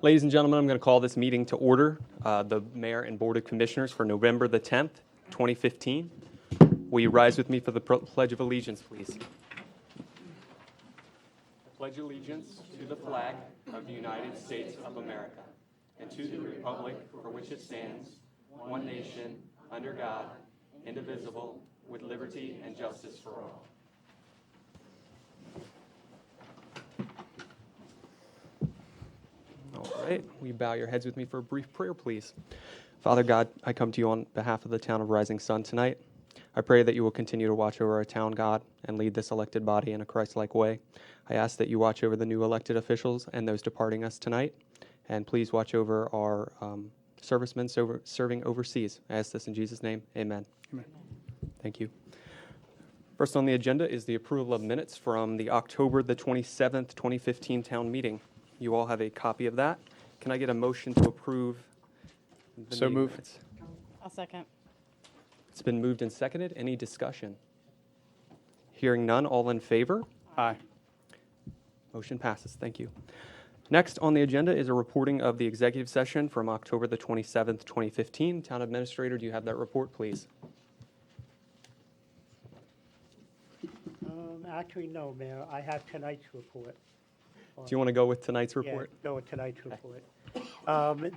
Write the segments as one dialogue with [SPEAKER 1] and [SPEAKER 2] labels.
[SPEAKER 1] Ladies and gentlemen, I'm going to call this meeting to order, the Mayor and Board of Commissioners for November the 10th, 2015. Will you rise with me for the Pledge of Allegiance, please? I pledge allegiance to the flag of the United States of America and to the republic for which it stands, one nation, under God, indivisible, with liberty and justice for all. All right, will you bow your heads with me for a brief prayer, please? Father God, I come to you on behalf of the town of Rising Sun tonight. I pray that you will continue to watch over our town, God, and lead this elected body in a Christ-like way. I ask that you watch over the new elected officials and those departing us tonight, and please watch over our servicemen serving overseas. I ask this in Jesus' name, amen.
[SPEAKER 2] Amen.
[SPEAKER 1] Thank you. First on the agenda is the approval of minutes from the October the 27th, 2015 town meeting. You all have a copy of that. Can I get a motion to approve the
[SPEAKER 2] So
[SPEAKER 1] meeting
[SPEAKER 2] moved.
[SPEAKER 1] minutes?
[SPEAKER 3] I'll second.
[SPEAKER 1] It's been moved and seconded. Any discussion? Hearing none, all in favor?
[SPEAKER 2] Aye.
[SPEAKER 1] Motion passes. Thank you. Next on the agenda is a reporting of the executive session from October the 27th, 2015. Town Administrator, do you have that report, please?
[SPEAKER 4] Actually, no, Mayor. I have tonight's report.
[SPEAKER 1] Do you want to go with tonight's report?
[SPEAKER 4] Yeah, go with tonight's report.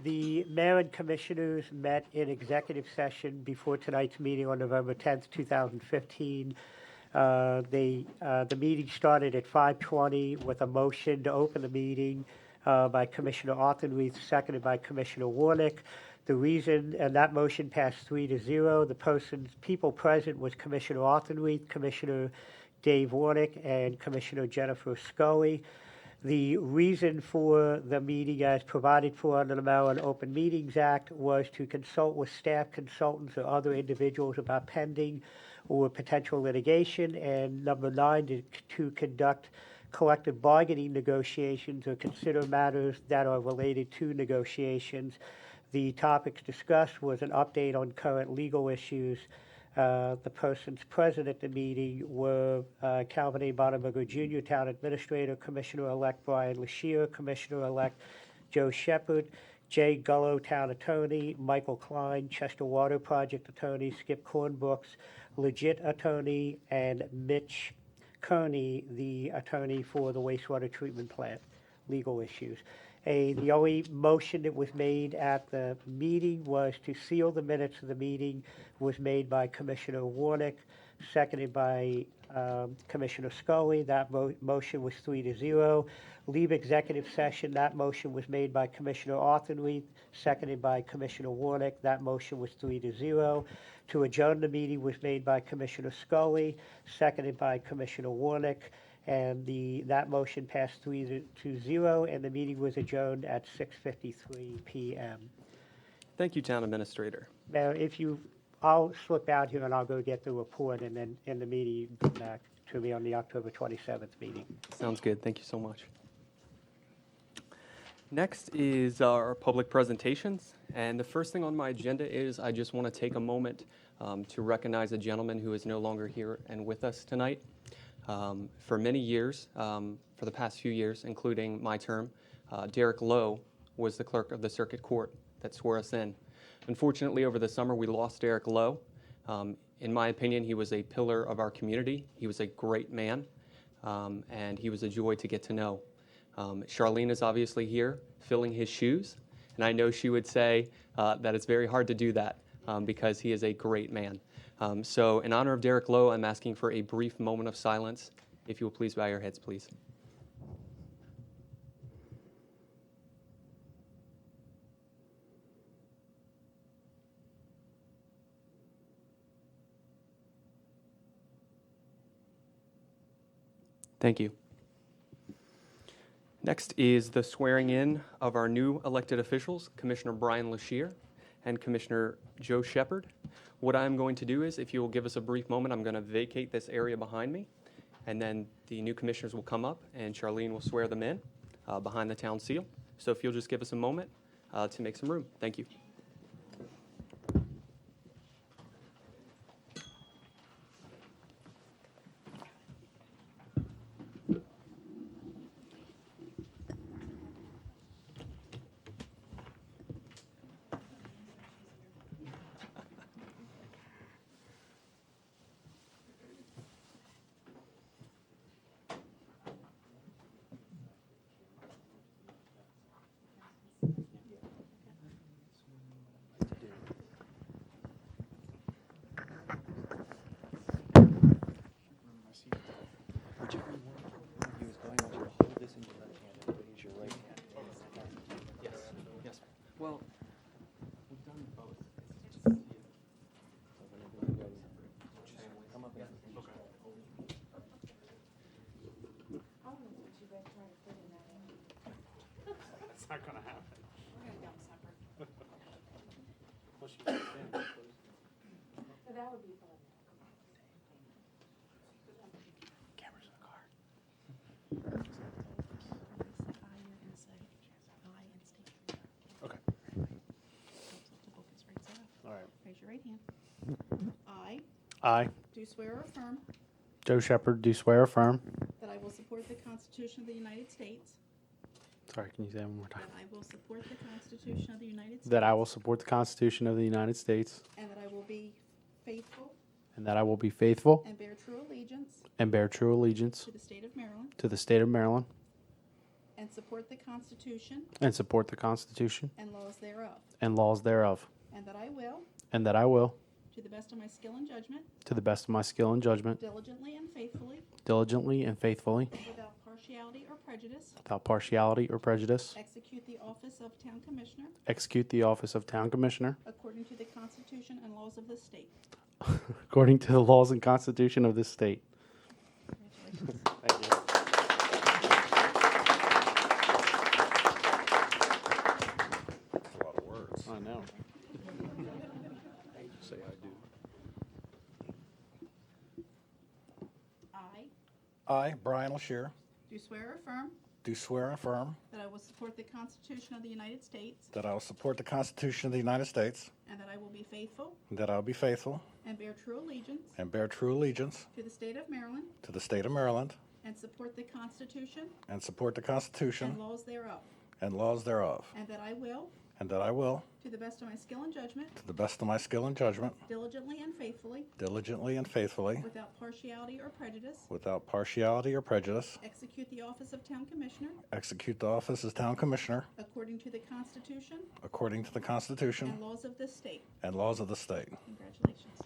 [SPEAKER 4] The mayor and commissioners met in executive session before tonight's meeting on November 10th, 2015. The meeting started at 5:20 with a motion to open the meeting by Commissioner Arthurreith, seconded by Commissioner Warnick. The reason, and that motion passed 3-0. The people present was Commissioner Arthurreith, Commissioner Dave Warnick, and Commissioner Jennifer Scully. The reason for the meeting as provided for under the Maryland Open Meetings Act was to consult with staff consultants or other individuals about pending or potential litigation, and number 9, to conduct collective bargaining negotiations or consider matters that are related to negotiations. The topics discussed was an update on current legal issues. The persons present at the meeting were Calvin A. Bonneberger Jr., Town Administrator, Commissioner-elect Brian Lashier, Commissioner-elect Joe Shepard, Jay Gullo, Town Attorney, Michael Klein, Chester Water Project Attorney, Skip Cornbrooks, Legit Attorney, and Mitch Kearney, the attorney for the wastewater treatment plant, legal issues. The only motion that was made at the meeting was to seal the minutes of the meeting, was made by Commissioner Warnick, seconded by Commissioner Scully. That motion was 3-0. Leave executive session, that motion was made by Commissioner Arthurreith, seconded by Commissioner Warnick. That motion was 3-0. To adjourn the meeting was made by Commissioner Scully, seconded by Commissioner Warnick. And that motion passed 3-0, and the meeting was adjourned at 6:53 p.m.
[SPEAKER 1] Thank you, Town Administrator.
[SPEAKER 4] Mayor, I'll slip out here and I'll go get the report, and then in the meeting, you can come back to me on the October 27th meeting.
[SPEAKER 1] Sounds good. Thank you so much. Next is our public presentations. And the first thing on my agenda is I just want to take a moment to recognize a gentleman who is no longer here and with us tonight. For many years, for the past few years, including my term, Derek Lowe was the clerk of the circuit court that swore us in. Unfortunately, over the summer, we lost Derek Lowe. In my opinion, he was a pillar of our community. He was a great man, and he was a joy to get to know. Charlene is obviously here, filling his shoes, and I know she would say that it's very hard to do that because he is a great man. So in honor of Derek Lowe, I'm asking for a brief moment of silence. If you will please bow your heads, please. Thank you. Next is the swearing in of our new elected officials, Commissioner Brian Lashier and Commissioner Joe Shepard. What I'm going to do is, if you will give us a brief moment, I'm going to vacate this area behind me, and then the new commissioners will come up, and Charlene will swear them in behind the town seal. So if you'll just give us a moment to make some room. Thank you.
[SPEAKER 2] not gonna happen.
[SPEAKER 3] We're gonna go separate.
[SPEAKER 2] Unless you stand close.
[SPEAKER 3] So that would be fun.
[SPEAKER 2] Cameras in the car. Okay. All right.
[SPEAKER 3] Raise your right hand.
[SPEAKER 2] I,
[SPEAKER 3] Do swear or affirm
[SPEAKER 2] Joe Shepherd, do swear or affirm.
[SPEAKER 3] that I will support the Constitution of the United States,
[SPEAKER 2] Sorry, can you say that one more time?
[SPEAKER 3] that I will support the Constitution of the United States,
[SPEAKER 2] That I will support the Constitution of the United States
[SPEAKER 3] and that I will be faithful
[SPEAKER 2] and that I will be faithful
[SPEAKER 3] and bear true allegiance
[SPEAKER 2] and bear true allegiance
[SPEAKER 3] to the state of Maryland,
[SPEAKER 2] to the state of Maryland
[SPEAKER 3] and support the Constitution
[SPEAKER 2] and support the Constitution
[SPEAKER 3] and laws thereof,
[SPEAKER 2] and laws thereof.
[SPEAKER 3] and that I will,
[SPEAKER 2] And that I will,
[SPEAKER 3] to the best of my skill and judgment,
[SPEAKER 2] to the best of my skill and judgment,
[SPEAKER 3] diligently and faithfully,
[SPEAKER 2] diligently and faithfully,
[SPEAKER 3] without partiality or prejudice,
[SPEAKER 2] without partiality or prejudice,
[SPEAKER 3] execute the office of Town Commissioner
[SPEAKER 2] execute the office of Town Commissioner
[SPEAKER 3] according to the Constitution and laws of this state.
[SPEAKER 2] according to the laws and Constitution of this state.
[SPEAKER 3] Congratulations.
[SPEAKER 2] Thank you.
[SPEAKER 5] That's a lot of words.
[SPEAKER 2] I know. Say I do.
[SPEAKER 3] I
[SPEAKER 5] I, Brian LaShear,
[SPEAKER 3] do swear or affirm
[SPEAKER 5] do swear and affirm
[SPEAKER 3] that I will support the Constitution of the United States,
[SPEAKER 5] that I will support the Constitution of the United States,
[SPEAKER 3] and that I will be faithful
[SPEAKER 5] and that I will be faithful
[SPEAKER 3] and bear true allegiance
[SPEAKER 5] and bear true allegiance
[SPEAKER 3] to the state of Maryland,
[SPEAKER 5] to the state of Maryland,
[SPEAKER 3] and support the Constitution
[SPEAKER 5] and support the
[SPEAKER 3] and
[SPEAKER 5] Constitution
[SPEAKER 3] laws thereof,
[SPEAKER 5] and laws thereof,
[SPEAKER 3] and that I will,
[SPEAKER 5] and that I will,
[SPEAKER 3] to the best of my skill and judgment,
[SPEAKER 5] to the best of my skill and judgment,
[SPEAKER 3] diligently and faithfully,
[SPEAKER 5] diligently and faithfully,
[SPEAKER 3] without partiality or prejudice,
[SPEAKER 5] without partiality or prejudice,
[SPEAKER 3] execute the office of Town Commissioner
[SPEAKER 5] execute the office as Town Commissioner
[SPEAKER 3] according to the Constitution
[SPEAKER 5] according to the Constitution
[SPEAKER 3] and laws of this state.
[SPEAKER 5] and laws of the state.
[SPEAKER 3] Congratulations.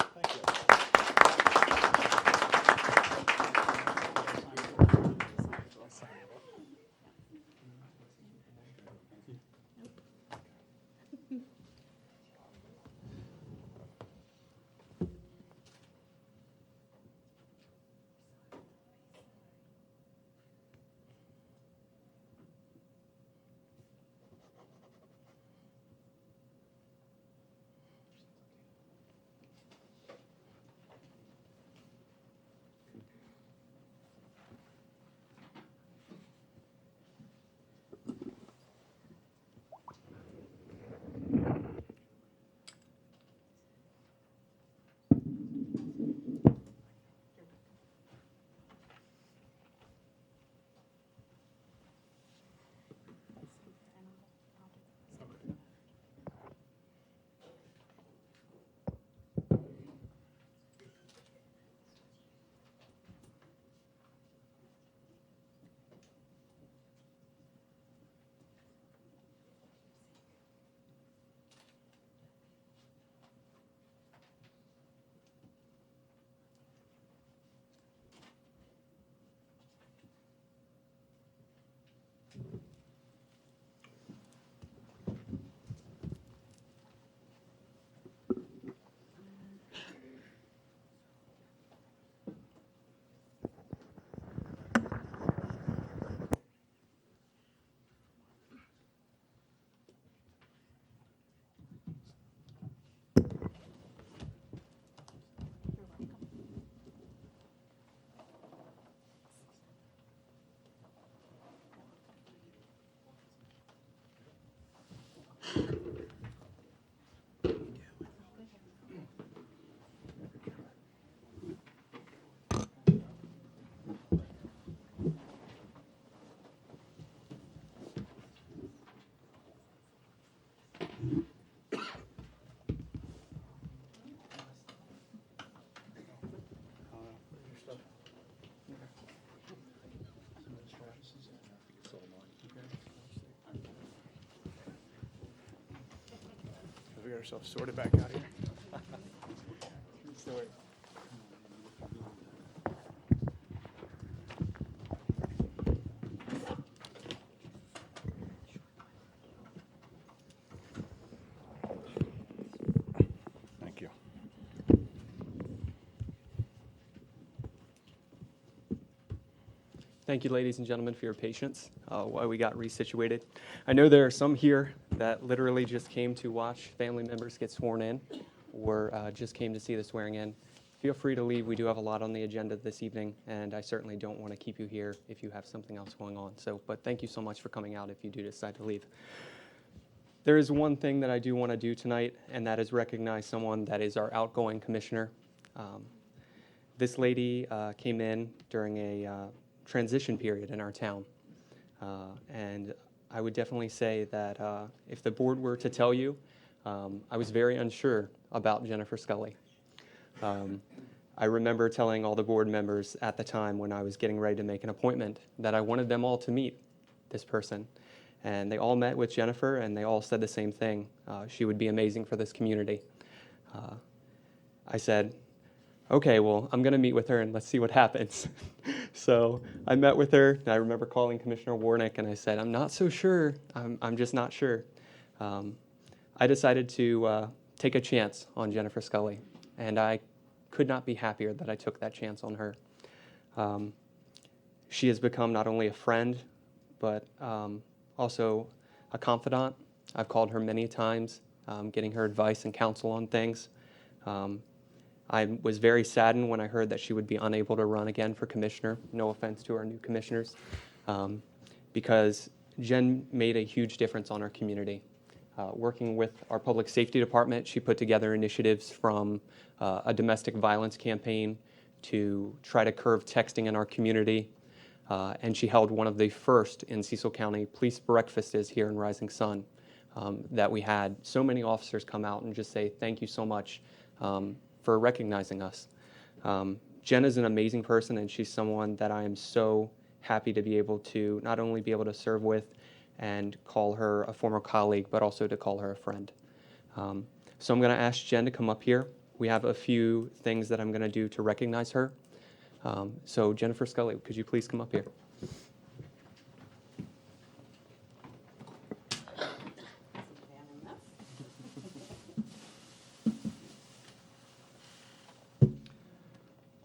[SPEAKER 2] We got ourselves sorted back out here.
[SPEAKER 5] Thank you.
[SPEAKER 1] Thank you, ladies and gentlemen, for your patience while we got resituated. I know there are some here that literally just came to watch family members get sworn in or just came to see the swearing in. Feel free to leave. We do have a lot on the agenda this evening, and I certainly don't want to keep you here if you have something else going on. But thank you so much for coming out if you do decide to leave. There is one thing that I do want to do tonight, and that is recognize someone that is our outgoing commissioner. This lady came in during a transition period in our town. And I would definitely say that if the board were to tell you, I was very unsure about Jennifer Scully. I remember telling all the board members at the time when I was getting ready to make an appointment that I wanted them all to meet this person. And they all met with Jennifer, and they all said the same thing. She would be amazing for this community. I said, okay, well, I'm going to meet with her, and let's see what happens. So I met with her, and I remember calling Commissioner Warnick, and I said, I'm not so sure. I'm just not sure. I decided to take a chance on Jennifer Scully, and I could not be happier that I took that chance on her. She has become not only a friend, but also a confidant. I've called her many times, getting her advice and counsel on things. I was very saddened when I heard that she would be unable to run again for commissioner. No offense to our new commissioners, because Jen made a huge difference on our community. Working with our public safety department, she put together initiatives from a domestic violence campaign to try to curb texting in our community. And she held one of the first in Cecil County police breakfasts here in Rising Sun that we had so many officers come out and just say, thank you so much for recognizing us. Jen is an amazing person, and she's someone that I am so happy to be able to not only be able to serve with and call her a former colleague, but also to call her a friend. So I'm going to ask Jen to come up here. We have a few things that I'm going to do to recognize her. So Jennifer Scully, could you please come up here?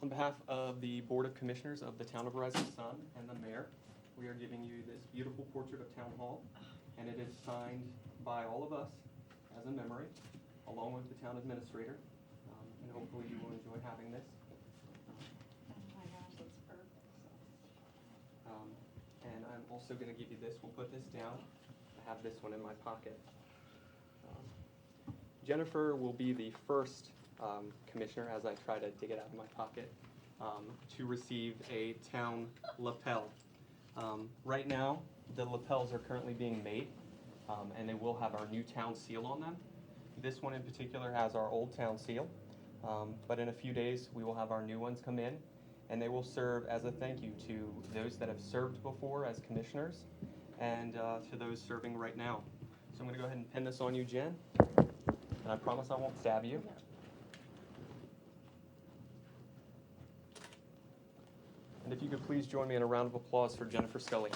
[SPEAKER 1] On behalf of the Board of Commissioners of the Town of Rising Sun and the Mayor, we are giving you this beautiful portrait of Town Hall, and it is signed by all of us as a memory, along with the Town Administrator, and hopefully you will enjoy having this. And I'm also going to give you this. We'll put this down. I have this one in my pocket. Jennifer will be the first commissioner, as I try to dig it out of my pocket, to receive a town lapel. Right now, the lapels are currently being made, and they will have our new town seal on them. This one in particular has our old town seal, but in a few days we will have our new ones come in, and they will serve as a thank you to those that have served before as commissioners and to those serving right now. So I'm going to go ahead and pin this on you, Jen, and I promise I won't stab you. And if you could please join me in a round of applause for Jennifer Scully.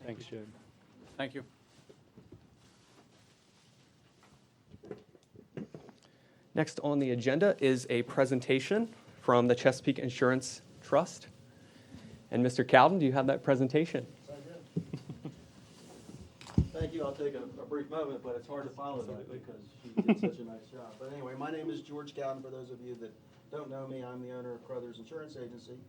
[SPEAKER 2] Thanks, Jen.
[SPEAKER 5] Thank you.
[SPEAKER 1] Next on the agenda is a presentation from the Chesapeake Insurance Trust. And Mr. Cowden, do you have that presentation?
[SPEAKER 6] Thank you. I'll take a brief moment, but it's hard to follow that because she did such a nice job. But anyway, my name is George Cowden. For those of you that don't know me, I'm the owner of Crothers Insurance Agency,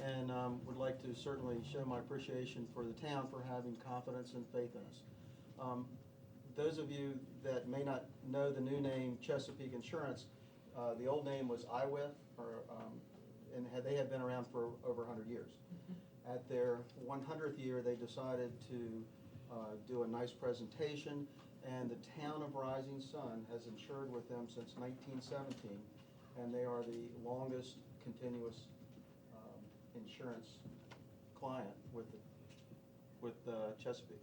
[SPEAKER 6] and would like to certainly show my appreciation for the town for having confidence and faith in us. Those of you that may not know the new name Chesapeake Insurance, the old name was IWIF, and they had been around for over 100 years. At their 100th year, they decided to do a nice presentation, and the town of Rising Sun has insured with them since 1917, and they are the longest continuous insurance client with Chesapeake.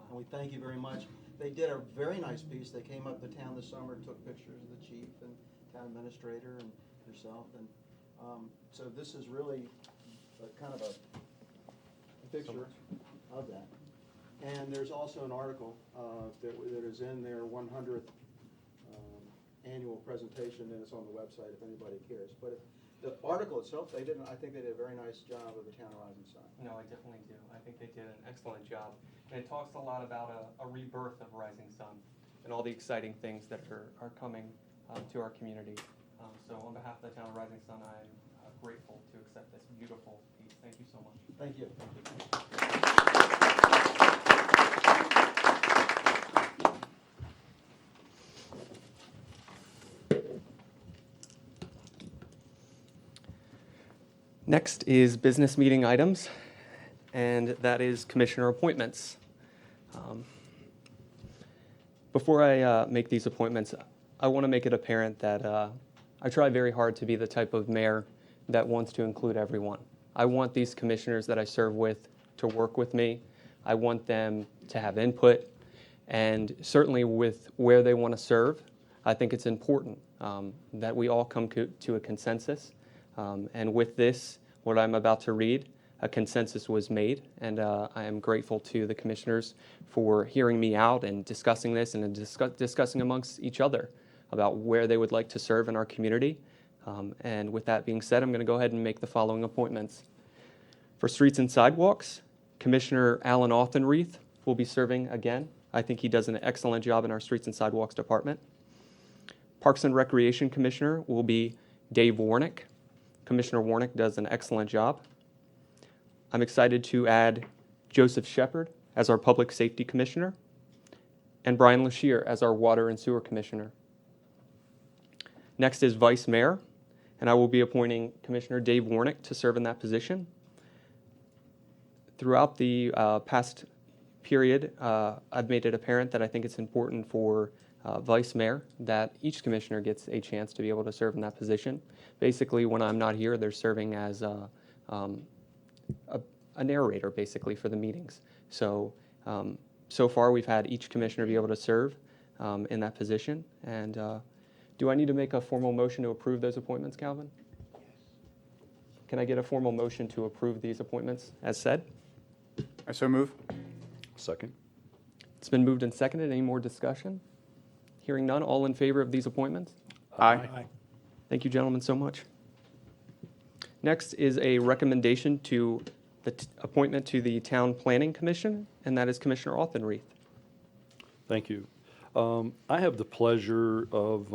[SPEAKER 6] And we thank you very much. They did a very nice piece. They came up to town this summer, took pictures of the chief and town administrator and yourself, and so this is really kind of a picture of that. And there's also an article that is in their 100th annual presentation, and it's on the website if anybody cares. But the article itself, I think they did a very nice job of the Town of Rising Sun.
[SPEAKER 1] No, I definitely do. I think they did an excellent job. And it talks a lot about a rebirth of Rising Sun and all the exciting things that are coming to our community. So on behalf of the Town of Rising Sun, I'm grateful to accept this beautiful piece. Thank you so much.
[SPEAKER 6] Thank you.
[SPEAKER 1] Next is business meeting items, and that is commissioner appointments. Before I make these appointments, I want to make it apparent that I try very hard to be the type of mayor that wants to include everyone. I want these commissioners that I serve with to work with me. I want them to have input, and certainly with where they want to serve, I think it's important that we all come to a consensus. And with this, what I'm about to read, a consensus was made, and I am grateful to the commissioners for hearing me out and discussing this and discussing amongst each other about where they would like to serve in our community. And with that being said, I'm going to go ahead and make the following appointments. For Streets and Sidewalks, Commissioner Alan Auchenreith will be serving again. I think he does an excellent job in our Streets and Sidewalks Department. Parks and Recreation Commissioner will be Dave Warnick. Commissioner Warnick does an excellent job. I'm excited to add Joseph Shepard as our Public Safety Commissioner and Brian Lashier as our Water and Sewer Commissioner. Next is Vice Mayor, and I will be appointing Commissioner Dave Warnick to serve in that position. Throughout the past period, I've made it apparent that I think it's important for Vice Mayor that each commissioner gets a chance to be able to serve in that position. Basically, when I'm not here, they're serving as a narrator, basically, for the meetings. So, so far, we've had each commissioner be able to serve in that position. And do I need to make a formal motion to approve those appointments, Calvin? Can I get a formal motion to approve these appointments as said?
[SPEAKER 7] I so move.
[SPEAKER 5] Second.
[SPEAKER 1] It's been moved and seconded. Any more discussion? Hearing none, all in favor of these appointments?
[SPEAKER 7] Aye.
[SPEAKER 1] Thank you, gentlemen, so much. Next is a recommendation to the appointment to the Town Planning Commission, and that is Commissioner Auchenreith.
[SPEAKER 8] Thank you. I have the pleasure of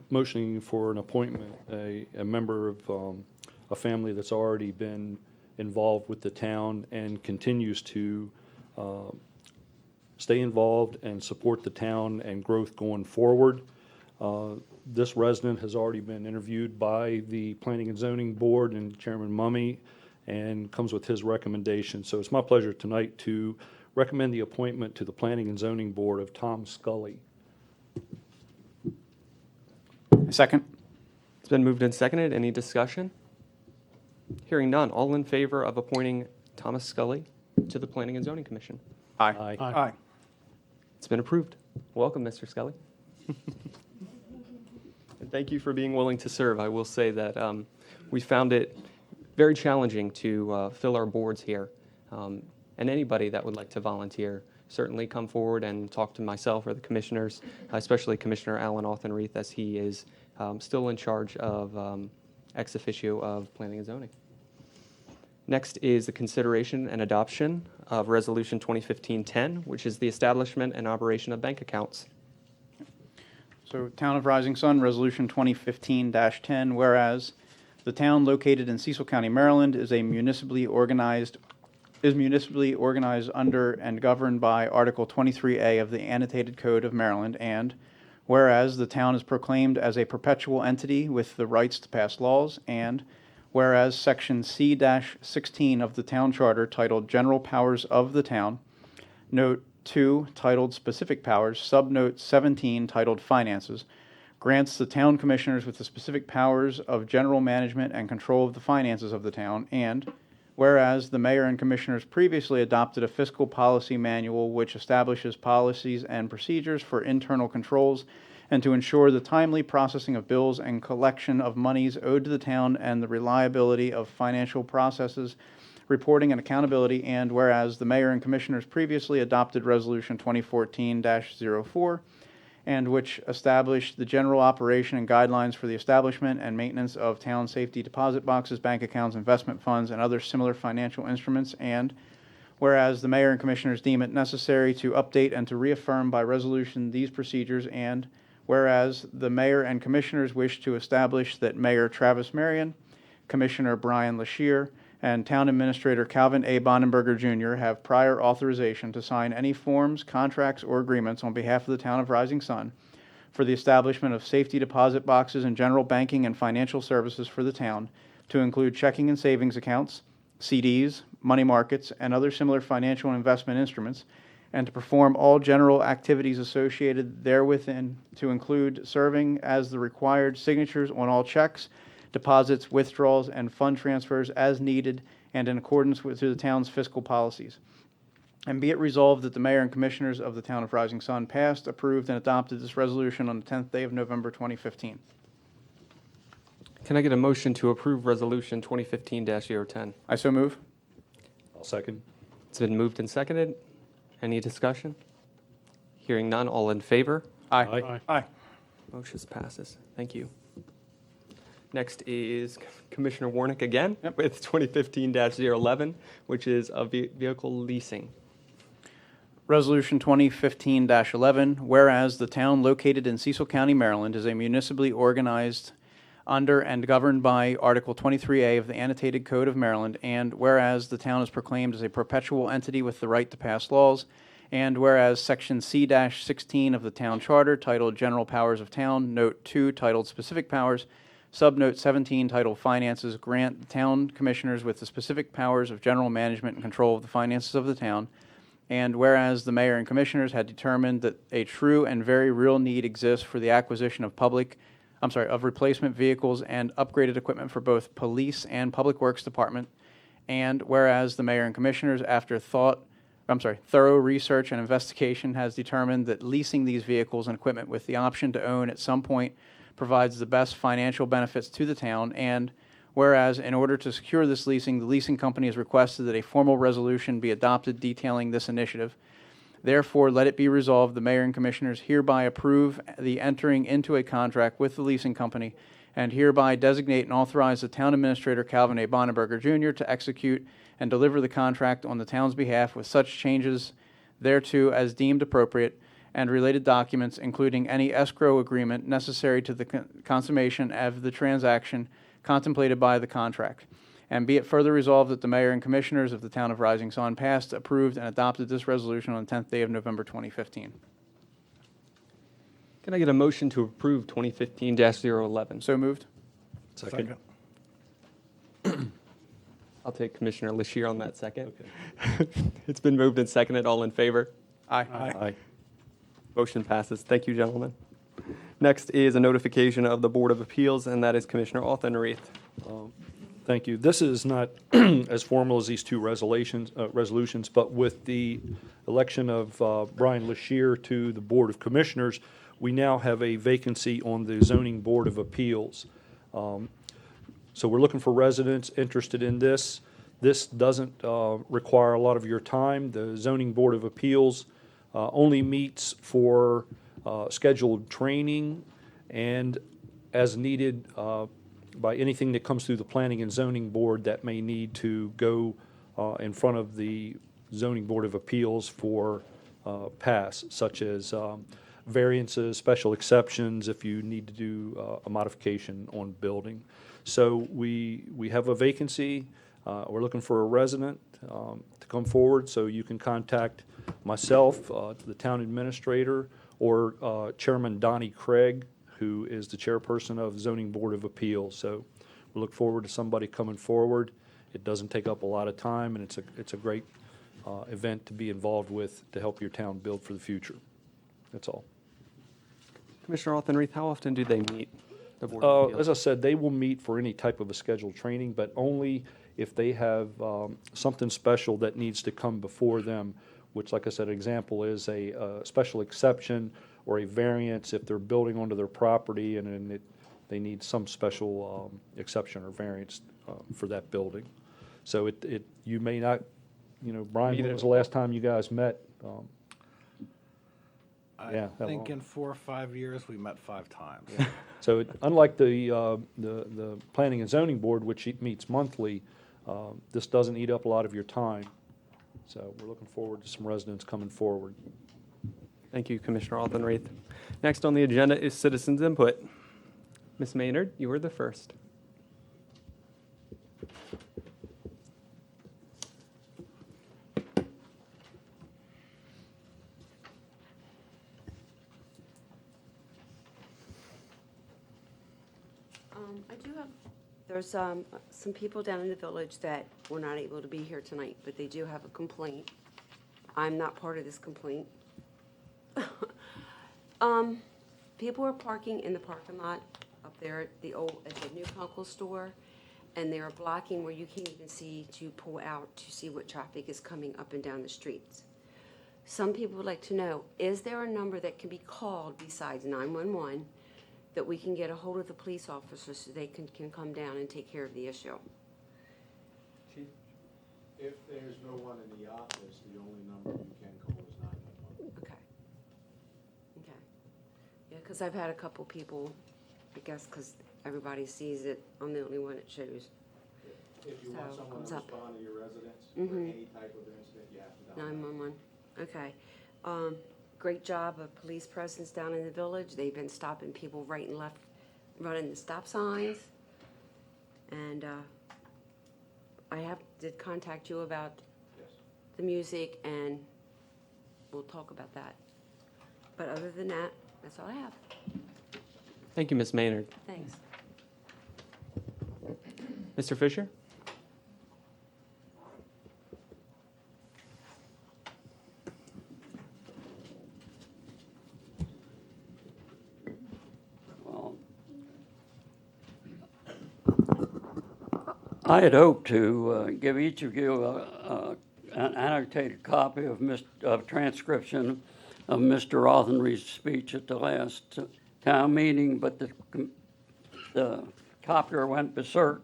[SPEAKER 8] motioning for an appointment, a member of a family that's already been involved with the town and continues to stay involved and support the town and growth going forward. This resident has already been interviewed by the Planning and Zoning Board and Chairman Mummy and comes with his recommendation. So it's my pleasure tonight to recommend the appointment to the Planning and Zoning Board of Tom Scully.
[SPEAKER 7] Second.
[SPEAKER 1] It's been moved and seconded. Any discussion? Hearing none, all in favor of appointing Thomas Scully to the Planning and Zoning Commission?
[SPEAKER 7] Aye.
[SPEAKER 2] Aye.
[SPEAKER 1] It's been approved. Welcome, Mr. Scully. And thank you for being willing to serve. I will say that we found it very challenging to fill our boards here. And anybody that would like to volunteer, certainly come forward and talk to myself or the commissioners, especially Commissioner Alan Auchenreith, as he is still in charge of ex officio of Planning and Zoning. Next is the consideration and adoption of Resolution 2015-10, which is the establishment and operation of bank accounts.
[SPEAKER 7] So, Town of Rising Sun, Resolution 2015-10, whereas the town located in Cecil County, Maryland is municipally organized under and governed by Article 23A of the Annotated Code of Maryland, and whereas the town is proclaimed as a perpetual entity with the rights to pass laws, and whereas Section C-16 of the Town Charter titled General Powers of the Town, Note 2 titled Specific Powers, Subnote 17 titled Finances, grants the town commissioners with the specific powers of general management and control of the finances of the town, and whereas the mayor and commissioners previously adopted a fiscal policy manual which establishes policies and procedures for internal controls and to ensure the timely processing of bills and collection of monies owed to the town and the reliability of financial processes, reporting and accountability, and whereas the mayor and commissioners previously adopted Resolution 2014-04, and which establish the general operation and guidelines for the establishment and maintenance of town safety deposit boxes, bank accounts, investment funds, and other similar financial instruments. And whereas the mayor and commissioners deem it necessary to update and to reaffirm by resolution these procedures, and whereas the mayor and commissioners wish to establish that Mayor Travis Marion, Commissioner Brian Lashier, and Town Administrator Calvin A. Bonenberger Jr. have prior authorization to sign any forms, contracts, or agreements on behalf of the Town of Rising Sun for the establishment of safety deposit boxes and general banking and financial services for the town, to include checking and savings accounts, CDs, money markets, and other similar financial and investment instruments, and to perform all general activities associated therewith, and to include serving as the required signatures on all checks, deposits, withdrawals, and fund transfers as needed and in accordance with the town's fiscal policies. And be it resolved that the mayor and commissioners of the town of Rising Sun passed, approved, and adopted this resolution on the 10th day of November 2015.
[SPEAKER 1] Can I get a motion to approve Resolution 2015-010?
[SPEAKER 7] I so move.
[SPEAKER 8] I'll second.
[SPEAKER 1] It's been moved and seconded. Any discussion? Hearing none, all in favor?
[SPEAKER 8] Aye.
[SPEAKER 2] Aye.
[SPEAKER 1] Motion passes. Thank you. Next is Commissioner Warnick again with 2015-011, which is a vehicle leasing.
[SPEAKER 7] Resolution 2015-11, whereas the town located in Cecil County, Maryland is a municipally organized under and governed by Article 23A of the Annotated Code of Maryland, and whereas the town is proclaimed as a perpetual entity with the right to pass laws, and whereas Section C-16 of the Town Charter, titled General Powers of Town, Note 2, titled Specific Powers, Subnote 17, titled Finances, grant the town commissioners with the specific powers of general management and control of the finances of the town. And whereas the mayor and commissioners had determined that a true and very real need exists for the acquisition of replacement vehicles and upgraded equipment for both police and public works department. And whereas the mayor and commissioners, after thorough research and investigation, has determined that leasing these vehicles and equipment with the option to own at some point provides the best financial benefits to the town, and whereas in order to secure this leasing, the leasing company has requested that a formal resolution be adopted detailing this initiative. Therefore, let it be resolved, the mayor and commissioners hereby approve the entering into a contract with the leasing company, and hereby designate and authorize the town administrator, Calvin A. Bonenberger Jr., to execute and deliver the contract on the town's behalf with such changes thereto as deemed appropriate, and related documents, including any escrow agreement necessary to the consummation of the transaction contemplated by the contract. And be it further resolved that the mayor and commissioners of the town of Rising Sun passed, approved, and adopted this resolution on the 10th day of November 2015.
[SPEAKER 1] Can I get a motion to approve 2015-011?
[SPEAKER 7] So moved.
[SPEAKER 8] Second.
[SPEAKER 1] I'll take Commissioner Lashier on that second.
[SPEAKER 8] Okay.
[SPEAKER 1] It's been moved and seconded. All in favor?
[SPEAKER 7] Aye.
[SPEAKER 8] Aye.
[SPEAKER 1] Motion passes. Thank you, gentlemen. Next is a notification of the Board of Appeals, and that is Commissioner Auchenreith.
[SPEAKER 8] Thank you. This is not as formal as these two resolutions, but with the election of Brian Lashier to the Board of Commissioners, we now have a vacancy on the Zoning Board of Appeals. So we're looking for residents interested in this. This doesn't require a lot of your time. The Zoning Board of Appeals only meets for scheduled training and as needed by anything that comes through the Planning and Zoning Board that may need to go in front of the Zoning Board of Appeals for pass, such as variances, special exceptions, if you need to do a modification on building. So we have a vacancy. We're looking for a resident to come forward, so you can contact myself, the town administrator, or Chairman Donnie Craig, who is the chairperson of Zoning Board of Appeals. So we look forward to somebody coming forward. It doesn't take up a lot of time, and it's a great event to be involved with to help your town build for the future. That's all.
[SPEAKER 1] Commissioner Auchenreith, how often do they meet, the Board of Appeals?
[SPEAKER 8] As I said, they will meet for any type of a scheduled training, but only if they have something special that needs to come before them, which, like I said, an example is a special exception or a variance if they're building onto their property and then they need some special exception or variance for that building. So you may not, Brian, when was the last time you guys met? Yeah,
[SPEAKER 5] I
[SPEAKER 8] that
[SPEAKER 5] think
[SPEAKER 8] long.
[SPEAKER 5] in 4 or 5 years, we met 5 times.
[SPEAKER 8] So unlike the Planning and Zoning Board, which meets monthly, this doesn't eat up a lot of your time. So we're looking forward to some residents coming forward.
[SPEAKER 1] Thank you, Commissioner Aldenrath. Next on the agenda is citizens input. Ms. Maynard, you were the first.
[SPEAKER 9] I do have, there's some people down in the village that were not able to be here tonight, but they do have a complaint. I'm not part of this complaint. People are parking in the parking lot up there at the new Kunkel store, and they are blocking where you can't even see to pull out to see what traffic is coming up and down the streets. Some people would like to know, is there a number that can be called besides 911 that we can get a hold of the police officers so they can come down and take care of the issue?
[SPEAKER 10] If there's no one in the office, the only number you can call is 911.
[SPEAKER 9] Okay. Okay. Yeah, because I've had a couple people, I guess because everybody sees it, I'm the only one it shows.
[SPEAKER 10] If you want
[SPEAKER 9] So,
[SPEAKER 10] someone
[SPEAKER 9] comes
[SPEAKER 10] to
[SPEAKER 9] up.
[SPEAKER 10] respond to your residence for
[SPEAKER 9] Mhm.
[SPEAKER 10] any type of incident, you have to dial
[SPEAKER 9] 911. Okay. Great job of police presence down in the village. They've been stopping people right and left, running the stop signs. And I did contact you about
[SPEAKER 10] Yes.
[SPEAKER 9] the music, and we'll talk about that. But other than that, that's all I have.
[SPEAKER 1] Thank you, Ms. Maynard.
[SPEAKER 9] Thanks.
[SPEAKER 1] Mr. Fisher?
[SPEAKER 11] Well, I had hoped to give each of you an annotated copy of transcription of Mr. Rothenry's speech at the last town meeting, but the copier went berserk,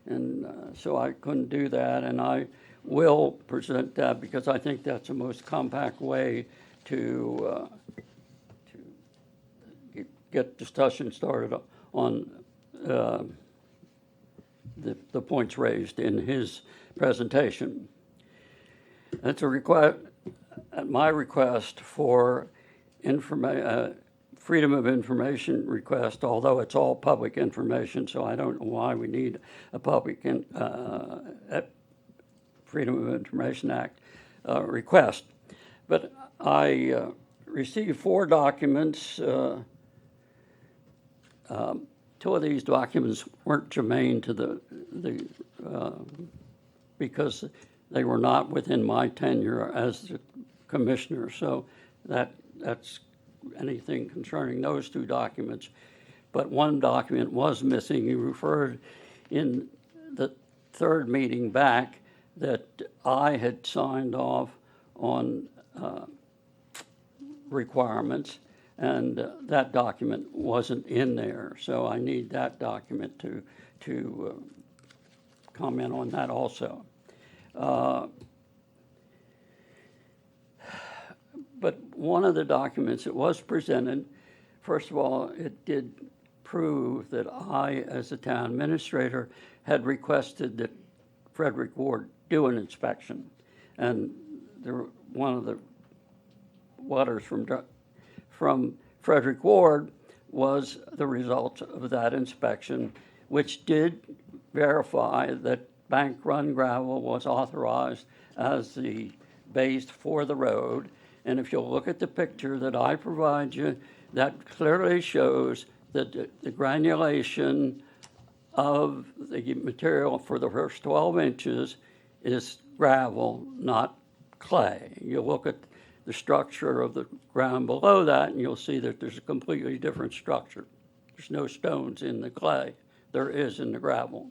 [SPEAKER 11] and so I couldn't do that. And I will present that because I think that's the most compact way to get discussion started on the points raised in his presentation. That's a request, at my request for freedom of information request, although it's all public information, so I don't know why we need a public Freedom of Information Act request. But I received 4 documents. 2 of these documents weren't germane to because they were not within my tenure as the commissioner. So that's anything concerning those 2 documents. But one document was missing. You referred in the 3rd meeting back that I had signed off on requirements, and that document wasn't in there. So I need that document to comment on that also. But one of the documents that was presented, first of all, it did prove that I, as the town administrator, had requested that Frederick Ward do an inspection. And one of the letters from Frederick Ward was the result of that inspection, which did verify that bank run gravel was authorized as the base for the road. And if you'll look at the picture that I provide you, that clearly shows that the granulation of the material for the first 12 inches is gravel, not clay. You look at the structure of the ground below that, and you'll see that there's a completely different structure. There's no stones in the clay. There is in the gravel.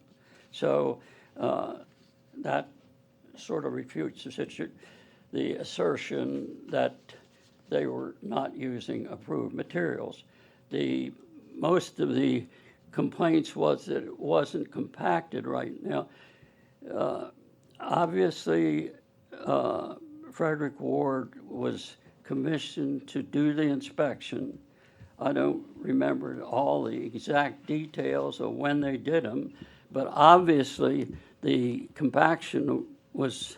[SPEAKER 11] So that sort of refutes the assertion that they were not using approved materials. Most of the complaints was that it wasn't compacted right. Now, obviously, Frederick Ward was commissioned to do the inspection. I don't remember all the exact details of when they did them, but obviously the compaction was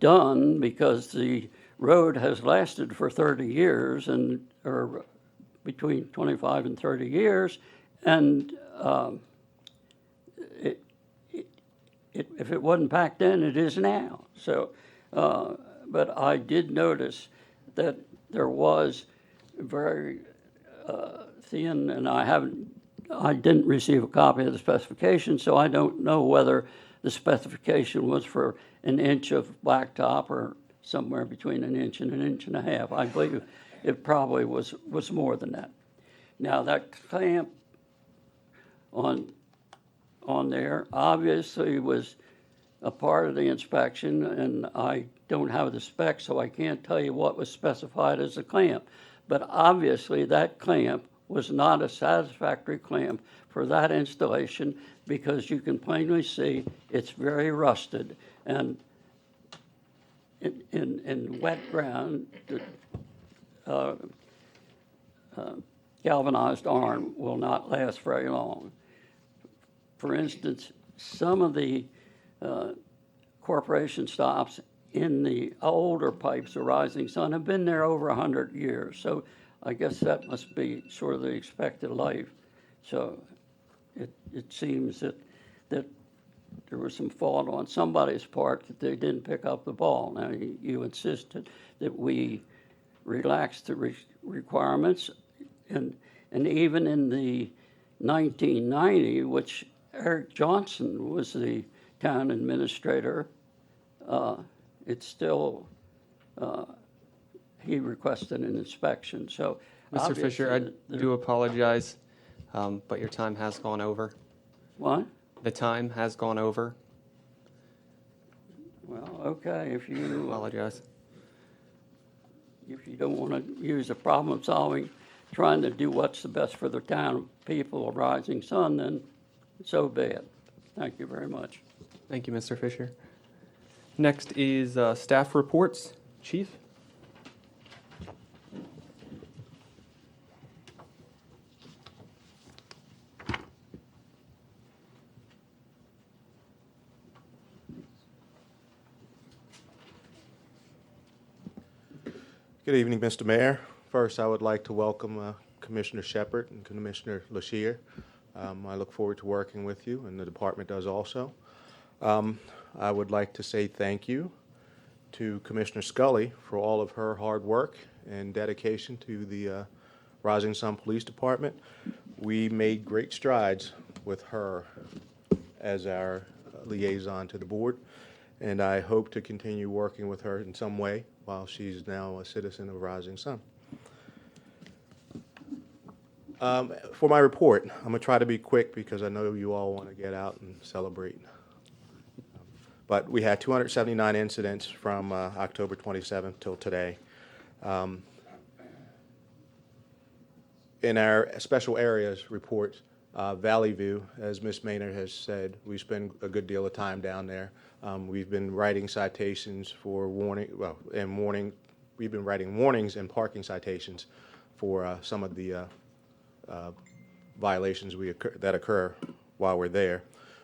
[SPEAKER 11] done because the road has lasted for 30 years or between 25 and 30 years, and if it wasn't packed in, it is now. So, but I did notice that there was very thin, and I didn't receive a copy of the specification, so I don't know whether the specification was for an inch of blacktop or somewhere between an inch and a half. I believe it probably was more than that. Now, that clamp on there obviously was a part of the inspection, and I don't have the specs, so I can't tell you what was specified as a clamp. But obviously, that clamp was not a satisfactory clamp for that installation because you can plainly see it's very rusted. And in wet ground, galvanized iron will not last very long. For instance, some of the corporation stops in the older pipes of Rising Sun have been there over 100 years. So I guess that must be sort of the expected life. So it seems that there was some fault on somebody's part that they didn't pick up the ball. Now, you insisted that we relax the requirements, and even in the 1990, which Eric Johnson was the town administrator, it's still, he requested an inspection, so.
[SPEAKER 1] Mr. Fisher, I
[SPEAKER 11] obviously
[SPEAKER 1] do apologize, but your time has gone over.
[SPEAKER 11] What?
[SPEAKER 1] The time has gone over.
[SPEAKER 11] Well, okay, if you
[SPEAKER 1] Apologize.
[SPEAKER 11] don't want to use a problem solving, trying to do what's the best for the town people of Rising Sun, then so be it. Thank you very much.
[SPEAKER 1] Thank you, Mr. Fisher. Next is staff reports. Chief?
[SPEAKER 10] Good evening, Mr. Mayor. First, I would like to welcome Commissioner Shepard and Commissioner LaShier. I look forward to working with you, and the department does also. I would like to say thank you to Commissioner Scully for all of her hard work and dedication to the Rising Sun Police Department. We made great strides with her as our liaison to the board, and I hope to continue working with her in some way while she's now a citizen of Rising Sun. For my report, I'm going to try to be quick because I know you all want to get out and celebrate. But we had 279 incidents from October 27th till today. In our special areas reports, Valley View, as Ms. Maynard has said, we spend a good deal of time down there. We've been writing citations for we've been writing warnings and parking citations for some of the violations that occur while we're there.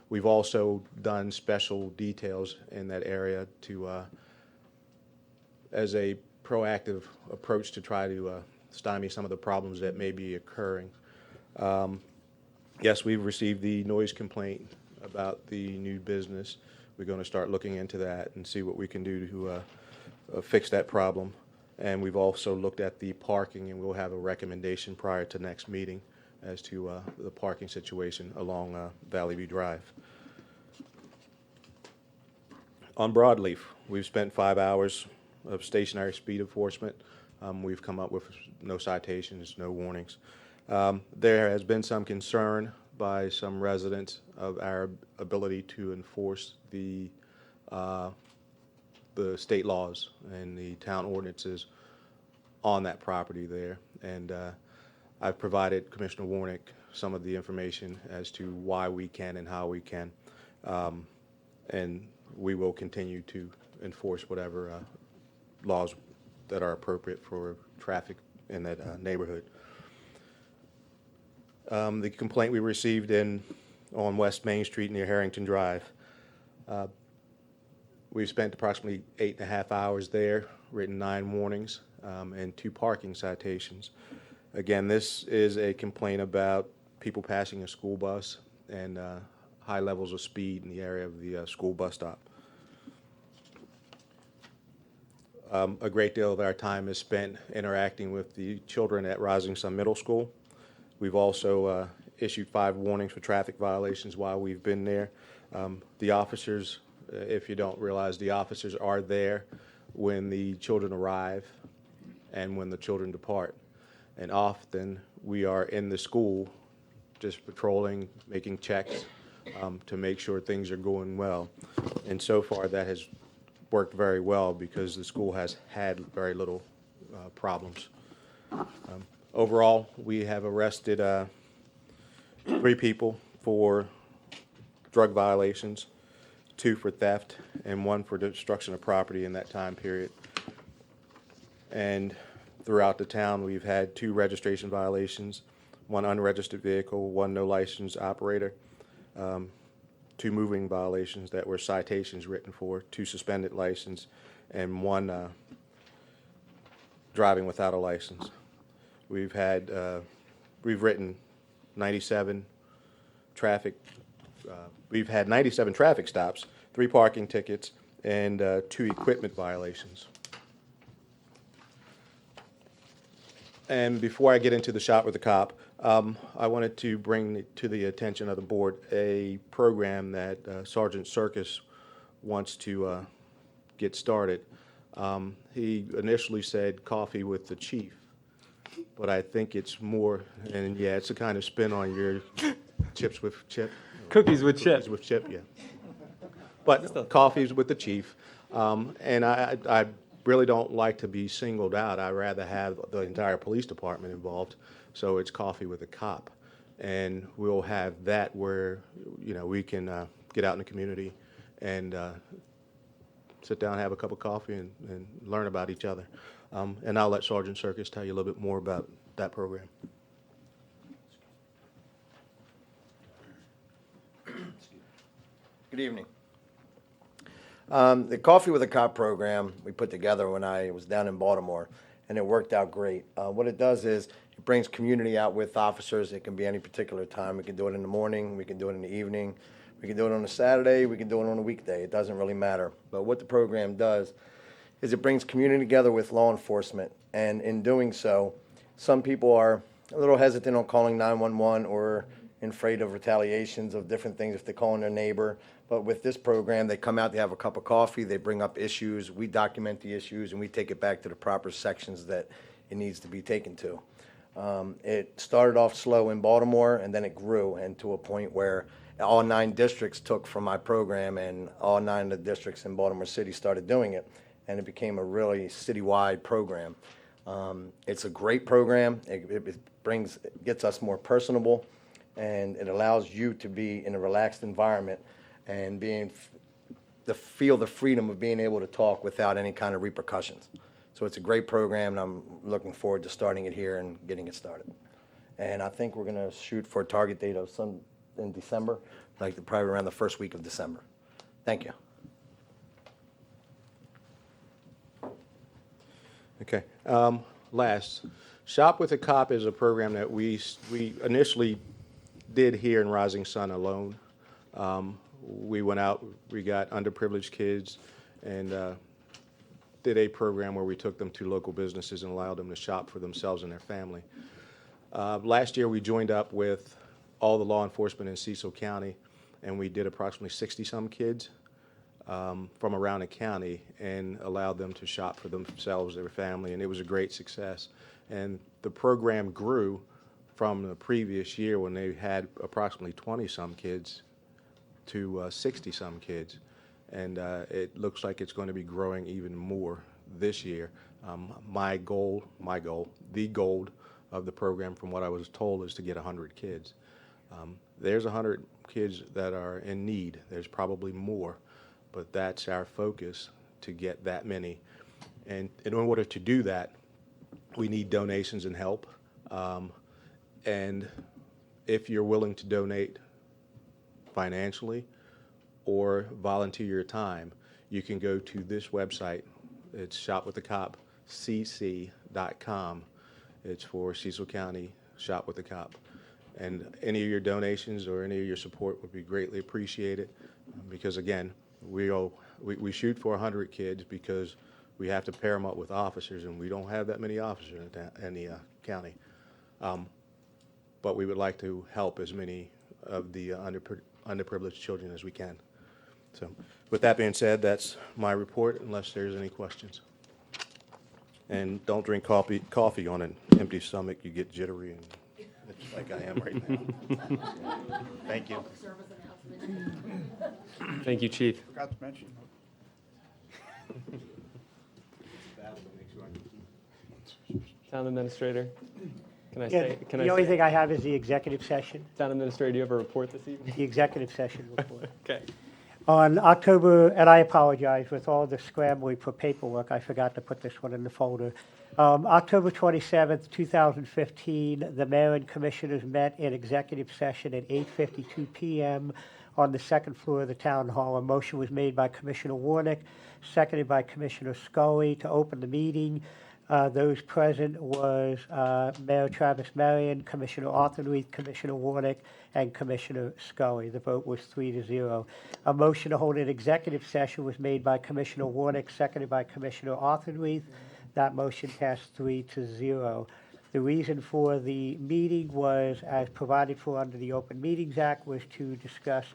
[SPEAKER 10] We've also done special details in that area to, as a proactive approach to try to stymie some of the problems that may be occurring. Yes, we've received the noise complaint about the new business. We're going to start looking into that and see what we can do to fix that problem. And we've also looked at the parking, and we'll have a recommendation prior to next meeting as to the parking situation along Valley View Drive. On Broadleaf, we've spent 5 hours of stationary speed enforcement. We've come up with no citations, no warnings. There has been some concern by some residents of our ability to enforce the state laws and the town ordinances on that property there. And I've provided Commissioner Warnick some of the information as to why we can and how we can. And we will continue to enforce whatever laws that are appropriate for traffic in that neighborhood. The complaint we received on West Main Street near Harrington Drive. We've spent approximately 8.5 hours there, written 9 warnings, and 2 parking citations. Again, this is a complaint about people passing a school bus and high levels of speed in the area of the school bus stop. A great deal of our time is spent interacting with the children at Rising Sun Middle School. We've also issued 5 warnings for traffic violations while we've been there. The officers, if you don't realize, the officers are there when the children arrive and when the children depart. And often we are in the school just patrolling, making checks to make sure things are going well. And so far that has worked very well because the school has had very little problems. Overall, we have arrested 3 people for drug violations, 2 for theft, and 1 for destruction of property in that time period. And throughout the town, we've had 2 registration violations, 1 unregistered vehicle, 1 no licensed operator, 2 moving violations that were citations written for, 2 suspended license, and 1 driving without a license. We've written 97 traffic. We've had 97 traffic stops, 3 parking tickets, and 2 equipment violations. And before I get into the shop with the cop, I wanted to bring to the attention of the board a program that Sergeant Circus wants to get started. He initially said coffee with the chief, but I think it's more, and yeah, it's a kind of spin on your chips with chip.
[SPEAKER 1] Cookies with chip.
[SPEAKER 10] Cookies with chip, yeah. But coffee's with the chief, and I really don't like to be singled out. I'd rather have the entire police department involved, so it's coffee with a cop. And we'll have that where, you know, we can get out in the community and sit down, have a cup of coffee, and learn about each other. And I'll let Sergeant Circus tell you a little bit more about that program.
[SPEAKER 12] Good evening. The Coffee with a Cop program we put together when I was down in Baltimore, and it worked out great. What it does is it brings community out with officers. It can be any particular time. We can do it in the morning. We can do it in the evening. We can do it on a Saturday. We can do it on a weekday. It doesn't really matter. But what the program does is it brings community together with law enforcement. And in doing so, some people are a little hesitant on calling 911 or afraid of retaliations of different things if they're calling their neighbor. But with this program, they come out, they have a cup of coffee, they bring up issues, we document the issues, and we take it back to the proper sections that it needs to be taken to. It started off slow in Baltimore, and then it grew, and to a point where all 9 districts took from my program, and all 9 of the districts in Baltimore City started doing it, and it became a really citywide program. It's a great program. It gets us more personable, and it allows you to be in a relaxed environment and feel the freedom of being able to talk without any kind of repercussions. So it's a great program, and I'm looking forward to starting it here and getting it started. And I think we're going to shoot for a target date of in December, probably around the first week of December. Thank you.
[SPEAKER 10] Okay. Last, Shop with a Cop is a program that we initially did here in Rising Sun alone. We went out, we got underprivileged kids, and did a program where we took them to local businesses and allowed them to shop for themselves and their family. Last year, we joined up with all the law enforcement in Cecil County, and we did approximately 60-some kids from around the county and allowed them to shop for themselves, their family, and it was a great success. And the program grew from the previous year when they had approximately 20-some kids to 60-some kids. And it looks like it's going to be growing even more this year. The goal of the program, from what I was told, is to get 100 kids. There's 100 kids that are in need. There's probably more, but that's our focus, to get that many. And in order to do that, we need donations and help. And if you're willing to donate financially or volunteer your time, you can go to this website. It's shopwiththecopcc.com. It's for Cecil County Shop with the Cop. And any of your donations or any of your support would be greatly appreciated because, again, we shoot for 100 kids because we have to pair them up with officers, and we don't have that many officers in the county. But we would like to help as many of the underprivileged children as we can. So with that being said, that's my report, unless there's any questions. And don't drink coffee on an empty stomach. You get jittery, and it's like I am right now. Thank you.
[SPEAKER 1] Thank you, Chief.
[SPEAKER 7] Forgot to mention.
[SPEAKER 1] Town Administrator, can I
[SPEAKER 4] Yeah,
[SPEAKER 1] say,
[SPEAKER 4] the only thing I have is the executive session,
[SPEAKER 1] Town Administrator, do you have a report this evening?
[SPEAKER 4] the executive session report.
[SPEAKER 1] Okay.
[SPEAKER 4] On October, and I apologize, with all the scrambling for paperwork, I forgot to put this one in the folder. October 27th, 2015, the mayor and commissioners met in executive session at 8:52 p.m. on the second floor of the town hall. A motion was made by Commissioner Warnick, seconded by Commissioner Scully to open the meeting. Those present was Mayor Travis Marion, Commissioner Arthurluith, Commissioner Warnick, and Commissioner Scully. The vote was 3-0. A motion to hold an executive session was made by Commissioner Warnick, seconded by Commissioner Arthurluith. That motion passed 3-0. The reason for the meeting was, as provided for under the Open Meetings Act, was to discuss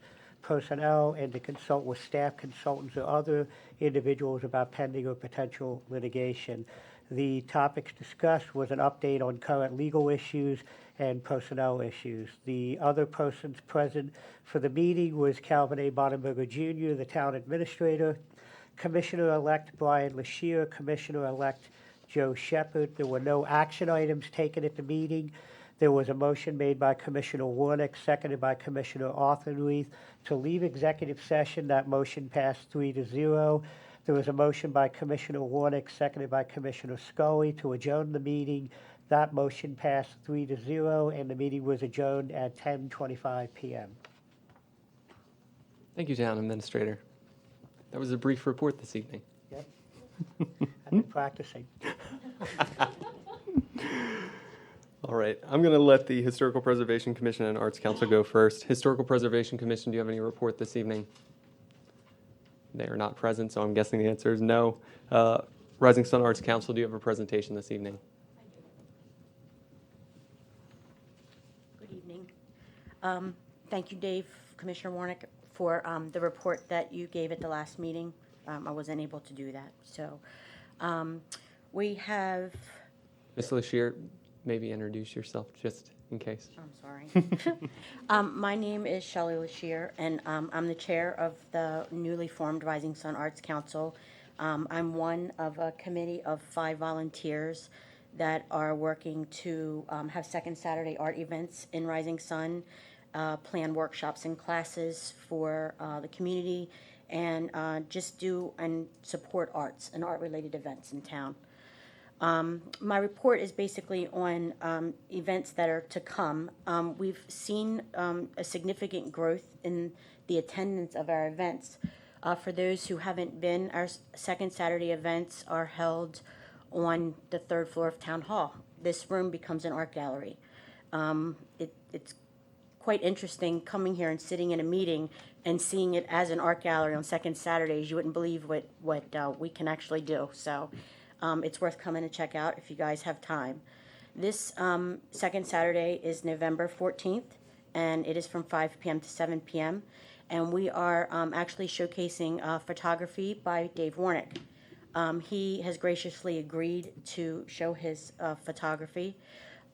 [SPEAKER 4] personnel and to consult with staff consultants or other individuals about pending or potential litigation. The topics discussed was an update on current legal issues and personnel issues. The other persons present for the meeting was Calvin A. Bonenberger Jr., the town administrator, Commissioner-elect Brian Lashier, Commissioner-elect Joe Shepard. There were no action items taken at the meeting. There was a motion made by Commissioner Warnick, seconded by Commissioner Arthurluith, to leave executive session. That motion passed 3-0. There was a motion by Commissioner Warnick, seconded by Commissioner Scully, to adjourn the meeting. That motion passed 3-0, and the meeting was adjourned at 10:25 p.m.
[SPEAKER 1] Thank you, Town Administrator. That was a brief report this evening.
[SPEAKER 4] Yep. I've been practicing.
[SPEAKER 1] All right, I'm going to let the Historical Preservation Commission and Arts Council go first. Historical Preservation Commission, do you have any report this evening? They are not present, so I'm guessing the answer is no. Rising Sun Arts Council, do you have a presentation this evening?
[SPEAKER 13] Good evening. Thank you, Dave, Commissioner Warnick, for the report that you gave at the last meeting. I wasn't able to do that. So we have,
[SPEAKER 1] Ms. Lashier, maybe introduce yourself just in case.
[SPEAKER 13] I'm sorry. My name is Shelley Lashier, and I'm the chair of the newly formed Rising Sun Arts Council. I'm one of a committee of 5 volunteers that are working to have second Saturday art events in Rising Sun, plan workshops and classes for the community, and just do and support arts and art-related events in town. My report is basically on events that are to come. We've seen a significant growth in the attendance of our events. For those who haven't been, our second Saturday events are held on the 3rd floor of Town Hall. This room becomes an art gallery. It's quite interesting coming here and sitting in a meeting and seeing it as an art gallery on second Saturdays. You wouldn't believe what we can actually do. So it's worth coming to check out if you guys have time. This second Saturday is November 14th, and it is from 5 p.m. to 7 p.m. And we are actually showcasing photography by Dave Warnick. He has graciously agreed to show his photography.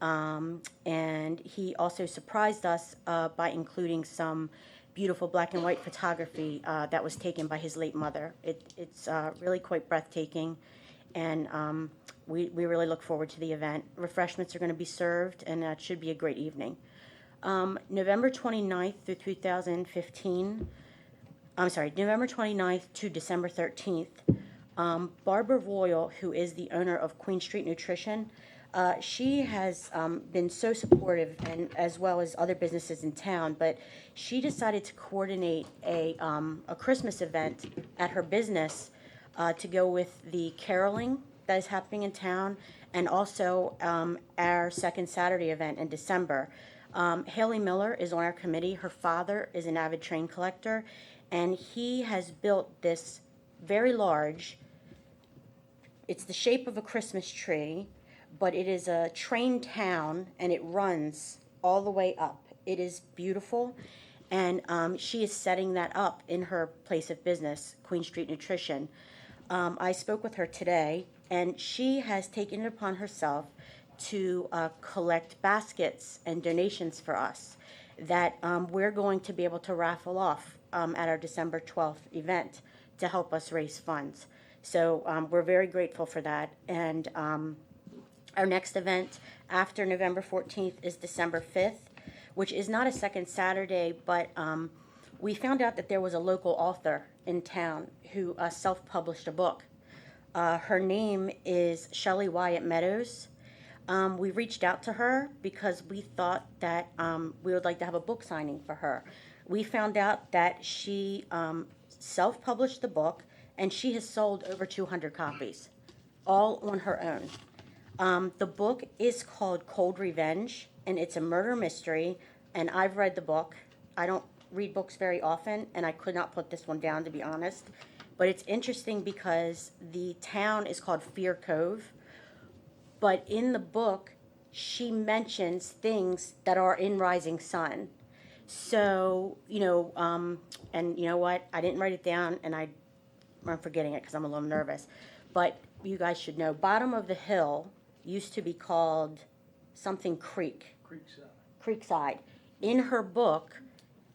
[SPEAKER 13] And he also surprised us by including some beautiful black and white photography that was taken by his late mother. It's really quite breathtaking, and we really look forward to the event. Refreshments are going to be served, and it should be a great evening. November 29th through 2015, I'm sorry, November 29th to December 13th, Barbara Royal, who is the owner of Queen Street Nutrition, she has been so supportive, and as well as other businesses in town. But she decided to coordinate a Christmas event at her business to go with the caroling that is happening in town, and also our second Saturday event in December. Haley Miller is on our committee. Her father is an avid train collector, and he has built this very large, it's the shape of a Christmas tree, but it is a train town, and it runs all the way up. It is beautiful, and she is setting that up in her place of business, Queen Street Nutrition. I spoke with her today, and she has taken it upon herself to collect baskets and donations for us that we're going to be able to raffle off at our December 12th event to help us raise funds. So we're very grateful for that. And our next event after November 14th is December 5th, which is not a second Saturday, but we found out that there was a local author in town who self-published a book. Her name is Shelley Wyatt Meadows. We reached out to her because we thought that we would like to have a book signing for her. We found out that she self-published the book, and she has sold over 200 copies, all on her own. The book is called Cold Revenge, and it's a murder mystery, and I've read the book. I don't read books very often, and I could not put this one down, to be honest. But it's interesting because the town is called Fear Cove, but in the book, she mentions things that are in Rising Sun. So, and you know what? I didn't write it down, and I'm forgetting it because I'm a little nervous. But you guys should know, bottom of the hill used to be called something Creek. Creekside. In her book,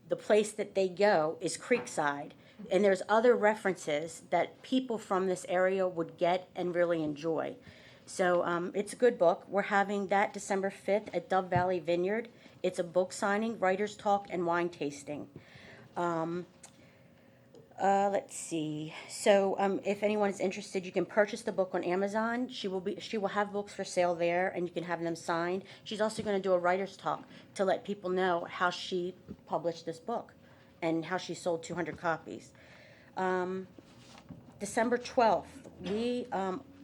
[SPEAKER 13] the place that they go is Creekside. And there's other references that people from this area would get and really enjoy. So it's a good book. We're having that December 5th at Dove Valley Vineyard. It's a book signing, writer's talk, and wine tasting. Let's see. So if anyone is interested, you can purchase the book on Amazon. She will have books for sale there, and you can have them signed. She's also going to do a writer's talk to let people know how she published this book and how she sold 200 copies. December 12th,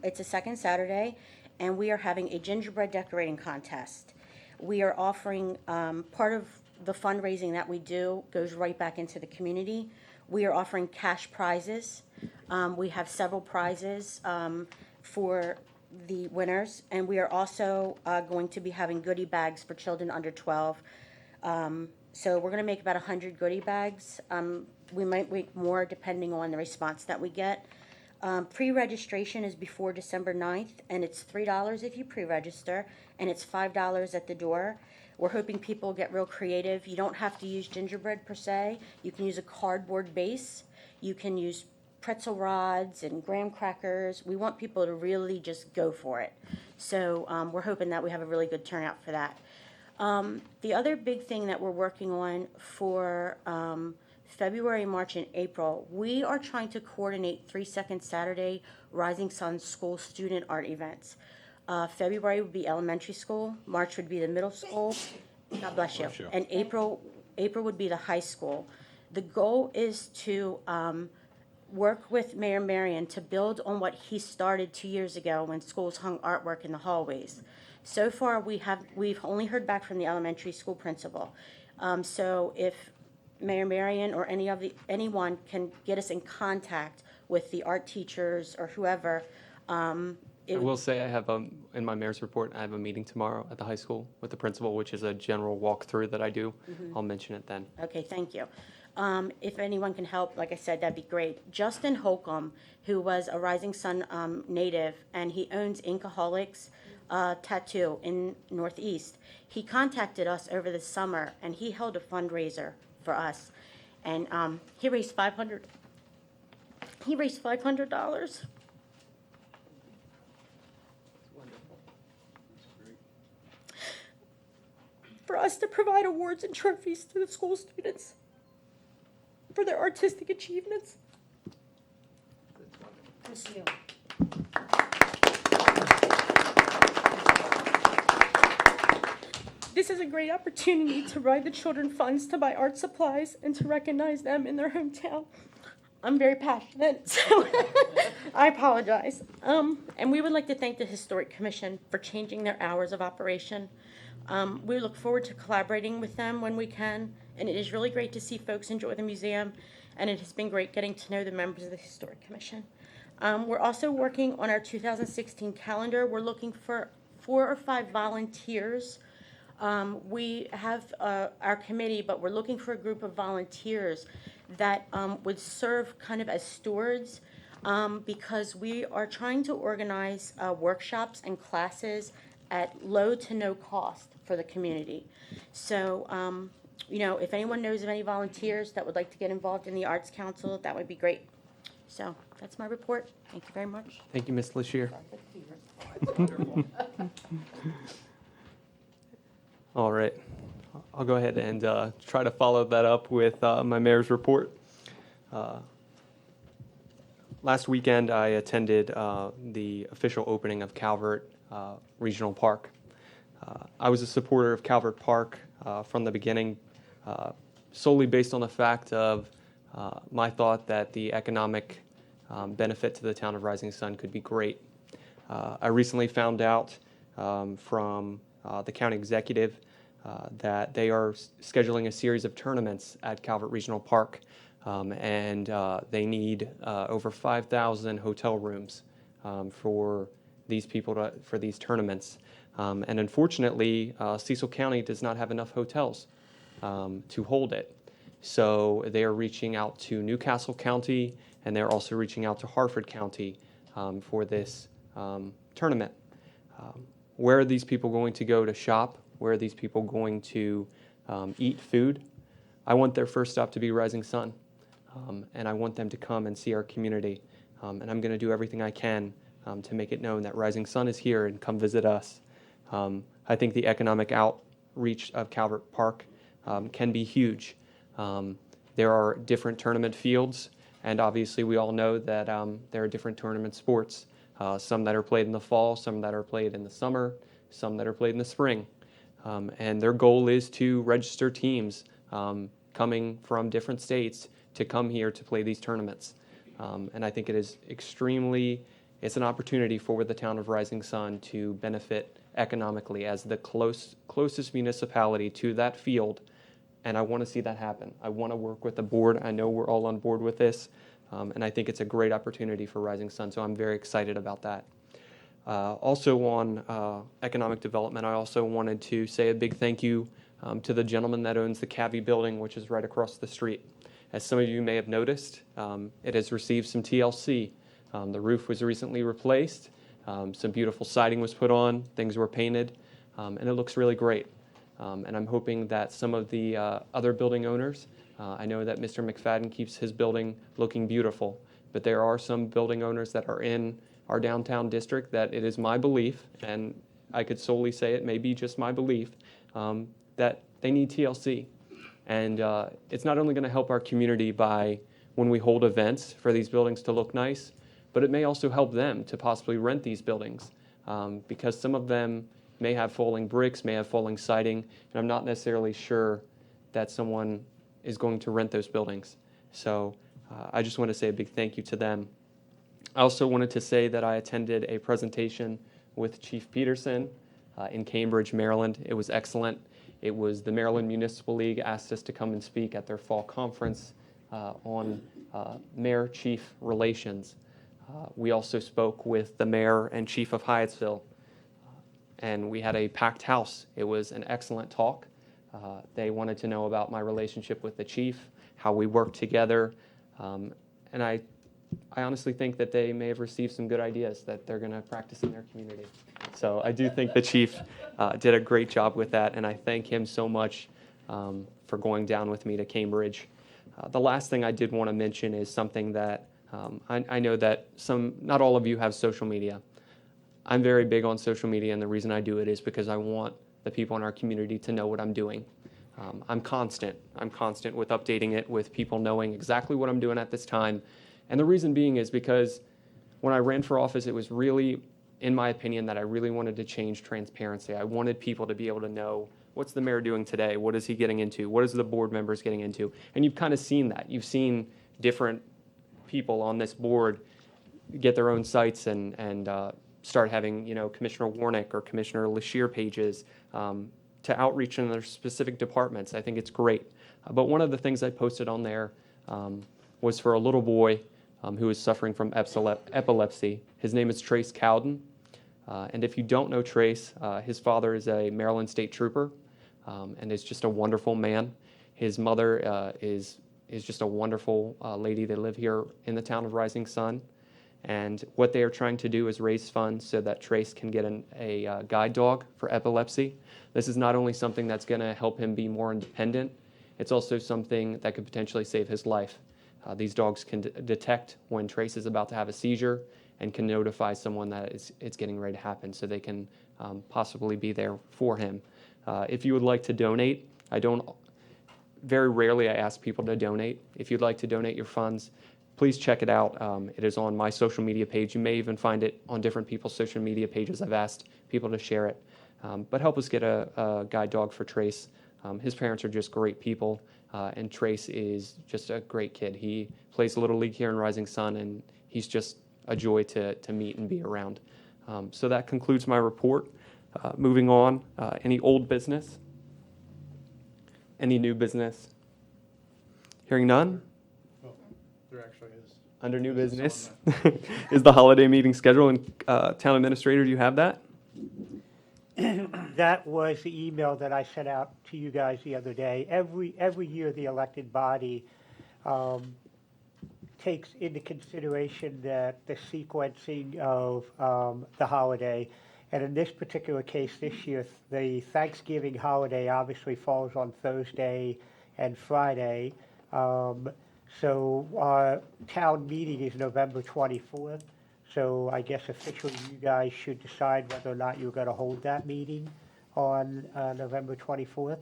[SPEAKER 13] it's a second Saturday, and we are having a gingerbread decorating contest. We are offering, part of the fundraising that we do goes right back into the community. We are offering cash prizes. We have several prizes for the winners, and we are also going to be having goodie bags for children under 12. So we're going to make about 100 goodie bags. We might make more depending on the response that we get. Pre-registration is before December 9th, and it's $3 if you pre-register, and it's $5 at the door. We're hoping people get real creative. You don't have to use gingerbread per se. You can use a cardboard base. You can use pretzel rods and graham crackers. We want people to really just go for it. So we're hoping that we have a really good turnout for that. The other big thing that we're working on for February, March, and April, we are trying to coordinate 3 second Saturday Rising Sun School student art events. February would be elementary school, March would be the middle school, God bless you, and April would be the high school. The goal is to work with Mayor Marion to build on what he started 2 years ago when schools hung artwork in the hallways. So far, we've only heard back from the elementary school principal. So if Mayor Marion or anyone can get us in contact with the art teachers or whoever.
[SPEAKER 1] I will say I have, in my mayor's report, I have a meeting tomorrow at the high school with the principal, which is a general walkthrough that I do. I'll mention it then.
[SPEAKER 13] Okay, thank you. If anyone can help, like I said, that'd be great. Justin Holcomb, who was a Rising Sun native, and he owns Inkaholics Tattoo in Northeast. He contacted us over the summer, and he held a fundraiser for us, and he raised $500. He raised $500. For us to provide awards and trophies to the school students for their artistic achievements. Thank you.
[SPEAKER 14] This is a great opportunity to provide the children funds to buy art supplies and to recognize them in their hometown. I'm very passionate, so I apologize. And we would like to thank the Historic Commission for changing their hours of operation. We look forward to collaborating with them when we can, and it is really great to see folks enjoy the museum, and it has been great getting to know the members of the Historic Commission. We're also working on our 2016 calendar. We're looking for 4 or 5 volunteers. We have our committee, but we're looking for a group of volunteers that would serve kind of as stewards, because we are trying to organize workshops and classes at low to no cost for the community. So, if anyone knows of any volunteers that would like to get involved in the Arts Council, that would be great. So that's my report. Thank you very much.
[SPEAKER 1] Thank you, Ms. Lashier. All right. I'll go ahead and try to follow that up with my mayor's report. Last weekend, I attended the official opening of Calvert Regional Park. I was a supporter of Calvert Park from the beginning, solely based on the fact of my thought that the economic benefit to the town of Rising Sun could be great. I recently found out from the county executive that they are scheduling a series of tournaments at Calvert Regional Park, and they need over 5,000 hotel rooms for these people for these tournaments. And unfortunately, Cecil County does not have enough hotels to hold it. So they are reaching out to Newcastle County, and they're also reaching out to Harford County for this tournament. Where are these people going to go to shop? Where are these people going to eat food? I want their first stop to be Rising Sun, and I want them to come and see our community. And I'm going to do everything I can to make it known that Rising Sun is here and come visit us. I think the economic outreach of Calvert Park can be huge. There are different tournament fields, and obviously we all know that there are different tournament sports. Some that are played in the fall, some that are played in the summer, some that are played in the spring. And their goal is to register teams coming from different states to come here to play these tournaments. And I think it is it's an opportunity for the town of Rising Sun to benefit economically as the closest municipality to that field. And I want to see that happen. I want to work with the board. I know we're all on board with this. And I think it's a great opportunity for Rising Sun, so I'm very excited about that. Also on economic development, I also wanted to say a big thank you to the gentleman that owns the Cavey building, which is right across the street. As some of you may have noticed, it has received some TLC. The roof was recently replaced, some beautiful siding was put on, things were painted, and it looks really great. And I'm hoping that some of the other building owners, I know that Mr. McFadden keeps his building looking beautiful, but there are some building owners that are in our downtown district that it is my belief, and I could solely say it may be just my belief, that they need TLC. And it's not only going to help our community by when we hold events for these buildings to look nice, but it may also help them to possibly rent these buildings because some of them may have falling bricks, may have falling siding, and I'm not necessarily sure that someone is going to rent those buildings. So I just want to say a big thank you to them. I also wanted to say that I attended a presentation with Chief Peterson in Cambridge, Maryland. It was excellent. It was the Maryland Municipal League asked us to come and speak at their fall conference on mayor-chief relations. We also spoke with the mayor and chief of Hyattsville, and we had a packed house. It was an excellent talk. They wanted to know about my relationship with the chief, how we work together, and I honestly think that they may have received some good ideas that they're going to practice in their community. So I do think the chief did a great job with that, and I thank him so much for going down with me to Cambridge. The last thing I did want to mention is something that I know that not all of you have social media. I'm very big on social media, and the reason I do it is because I want the people in our community to know what I'm doing. I'm constant with updating it, with people knowing exactly what I'm doing at this time. And the reason being is because when I ran for office, it was really, in my opinion, that I really wanted to change transparency. I wanted people to be able to know, what's the mayor doing today? What is he getting into? What is the board members getting into? And you've kind of seen that. You've seen different people on this board get their own sites and start having, Commissioner Warnick or Commissioner Lashir pages to outreach in their specific departments. I think it's great. But one of the things I posted on there was for a little boy who is suffering from epilepsy. His name is Trace Cowden. And if you don't know Trace, his father is a Maryland State Trooper and is just a wonderful man. His mother is just a wonderful lady. They live here in the town of Rising Sun. And what they are trying to do is raise funds so that Trace can get a guide dog for epilepsy. This is not only something that's going to help him be more independent, it's also something that could potentially save his life. These dogs can detect when Trace is about to have a seizure and can notify someone that it's getting ready to happen, so they can possibly be there for him. If you would like to donate, very rarely I ask people to donate. If you'd like to donate your funds, please check it out. It is on my social media page. You may even find it on different people's social media pages. I've asked people to share it. But help us get a guide dog for Trace. His parents are just great people, and Trace is just a great kid. He plays Little League here in Rising Sun, and he's just a joy to meet and be around. So that concludes my report. Moving on, any old business? Any new business? Hearing none?
[SPEAKER 2] There actually is.
[SPEAKER 1] Under new business is the holiday meeting schedule, and Town Administrator, do you have that?
[SPEAKER 4] That was the email that I sent out to you guys the other day. Every year, the elected body takes into consideration the sequencing of the holiday. And in this particular case this year, the Thanksgiving holiday obviously falls on Thursday and Friday. So our town meeting is November 24th. So I guess officially you guys should decide whether or not you're going to hold that meeting on November 24th.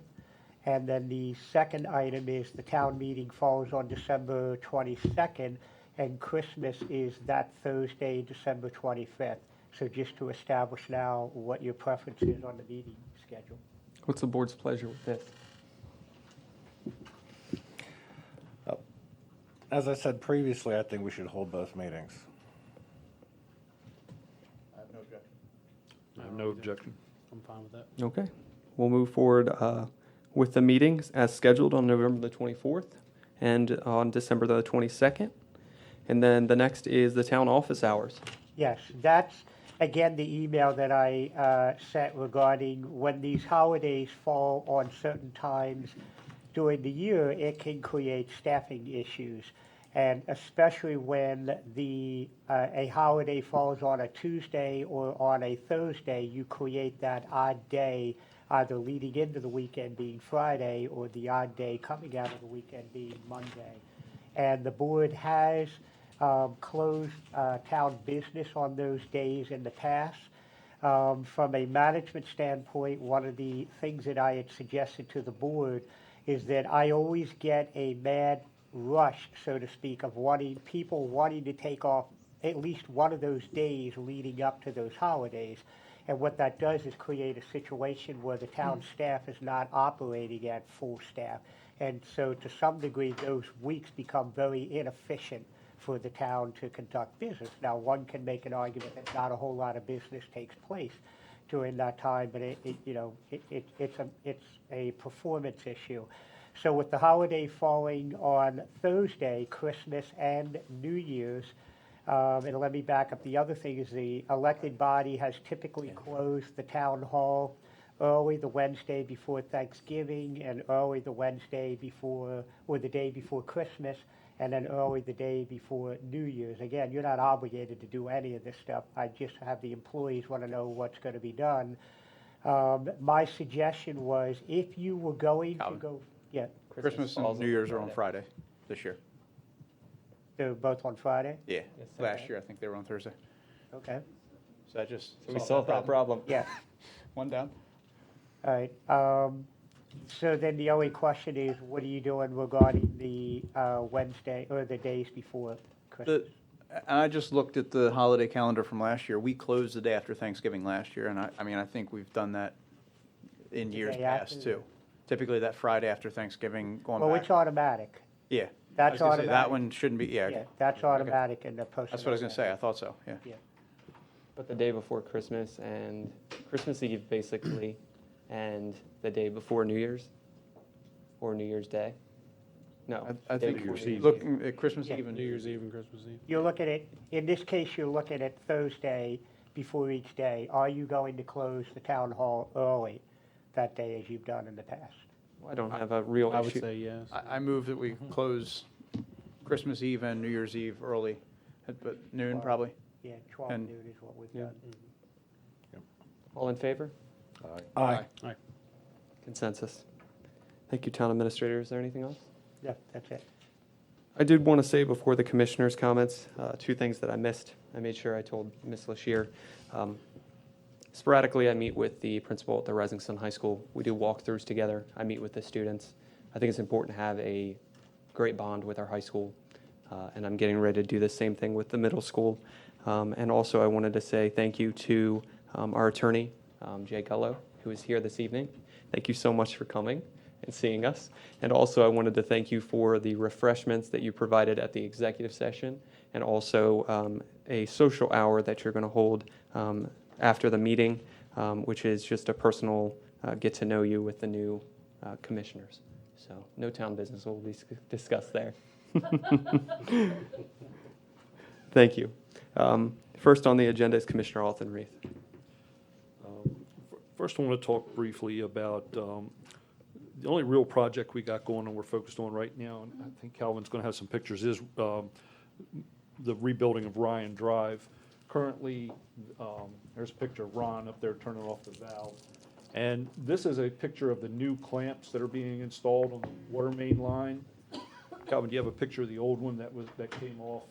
[SPEAKER 4] And then the second item is the town meeting falls on December 22nd, and Christmas is that Thursday, December 25th. So just to establish now what your preference is on the meeting schedule.
[SPEAKER 1] What's the board's pleasure with this?
[SPEAKER 5] As I said previously, I think we should hold both meetings.
[SPEAKER 2] I have no objection.
[SPEAKER 8] I have no objection.
[SPEAKER 2] I'm fine with that.
[SPEAKER 1] Okay. We'll move forward with the meetings as scheduled on November the 24th and on December the 22nd. And then the next is the town office hours.
[SPEAKER 4] Yes, that's, again, the email that I sent regarding when these holidays fall on certain times during the year, it can create staffing issues. And especially when a holiday falls on a Tuesday or on a Thursday, you create that odd day, either leading into the weekend being Friday or the odd day coming out of the weekend being Monday. And the board has closed town business on those days in the past. From a management standpoint, one of the things that I had suggested to the board is that I always get a mad rush, so to speak, of people wanting to take off at least one of those days leading up to those holidays. And what that does is create a situation where the town staff is not operating at full staff. And so to some degree, those weeks become very inefficient for the town to conduct business. Now, one can make an argument that not a whole lot of business takes place during that time, but it's a performance issue. So with the holiday falling on Thursday, Christmas and New Year's, and let me back up, the other thing is the elected body has typically closed the town hall early the Wednesday before Thanksgiving and early the Wednesday before, or the day before Christmas, and then early the day before New Year's. Again, you're not obligated to do any of this stuff. I just have the employees want to know what's going to be done. My suggestion was if you were going to go, yeah,
[SPEAKER 7] Christmas and New Year's are on Friday this year.
[SPEAKER 4] they're both on Friday?
[SPEAKER 7] Yeah,
[SPEAKER 1] Yes,
[SPEAKER 7] last
[SPEAKER 1] okay.
[SPEAKER 7] year I think they were on Thursday.
[SPEAKER 4] Okay,
[SPEAKER 7] So that just
[SPEAKER 1] So we solved that problem.
[SPEAKER 4] yeah.
[SPEAKER 7] One down.
[SPEAKER 4] All right, so then the only question is, what are you doing regarding the Wednesday, or the days before Christmas?
[SPEAKER 7] And I just looked at the holiday calendar from last year. We closed the day after Thanksgiving last year, and I mean, I think we've done that in years
[SPEAKER 4] day
[SPEAKER 7] past
[SPEAKER 4] after?
[SPEAKER 7] too. Typically that Friday after Thanksgiving going
[SPEAKER 4] Well,
[SPEAKER 7] back.
[SPEAKER 4] it's automatic.
[SPEAKER 7] Yeah. I
[SPEAKER 4] That's
[SPEAKER 7] was gonna say,
[SPEAKER 4] automatic.
[SPEAKER 7] that one shouldn't be,
[SPEAKER 4] Yeah,
[SPEAKER 7] yeah.
[SPEAKER 4] that's
[SPEAKER 7] Okay.
[SPEAKER 4] automatic in the personnel.
[SPEAKER 7] That's what I was gonna say. I thought so, yeah.
[SPEAKER 4] Yeah.
[SPEAKER 1] But the day before Christmas and Christmas Eve, basically, and the day before New Year's or New Year's Day? No.
[SPEAKER 7] I
[SPEAKER 1] day
[SPEAKER 7] think
[SPEAKER 1] before
[SPEAKER 8] Year's
[SPEAKER 1] New
[SPEAKER 8] Eve.
[SPEAKER 7] looking at Christmas
[SPEAKER 4] Yeah.
[SPEAKER 7] Eve and
[SPEAKER 2] New Year's Eve and Christmas Eve.
[SPEAKER 4] You're looking at, in this case, you're looking at Thursday before each day. Are you going to close the town hall early that day as you've done in the past?
[SPEAKER 1] I don't have a real
[SPEAKER 2] I would
[SPEAKER 1] issue.
[SPEAKER 2] say yes.
[SPEAKER 7] I move that we close Christmas Eve and New Year's Eve early, at noon probably.
[SPEAKER 4] Yeah, 12
[SPEAKER 7] And-
[SPEAKER 4] noon is what we've
[SPEAKER 2] Yeah.
[SPEAKER 4] done.
[SPEAKER 1] All in favor?
[SPEAKER 2] Aye.
[SPEAKER 1] Consensus. Thank you, Town Administrator. Is there anything else?
[SPEAKER 4] Yeah, that's it.
[SPEAKER 1] I did want to say before the commissioners' comments, two things that I missed. I made sure I told Ms. Lashir. Sporadically, I meet with the principal at the Resington High School. We do walkthroughs together. I meet with the students. I think it's important to have a great bond with our high school, and I'm getting ready to do the same thing with the middle school. And also, I wanted to say thank you to our attorney, Jay Gullo, who is here this evening. Thank you so much for coming and seeing us. And also, I wanted to thank you for the refreshments that you provided at the executive session, and also a social hour that you're going to hold after the meeting, which is just a personal get to know you with the new commissioners. So no town business will be discussed there. Thank you. First on the agenda is Commissioner Alton-Reith.
[SPEAKER 8] First, I want to talk briefly about the only real project we got going on, we're focused on right now, and I think Calvin's going to have some pictures, is the rebuilding of Ryan Drive. Currently, there's a picture of Ron up there turning off the valve. And this is a picture of the new clamps that are being installed on the water main line. Calvin, do you have a picture of the old one that came off?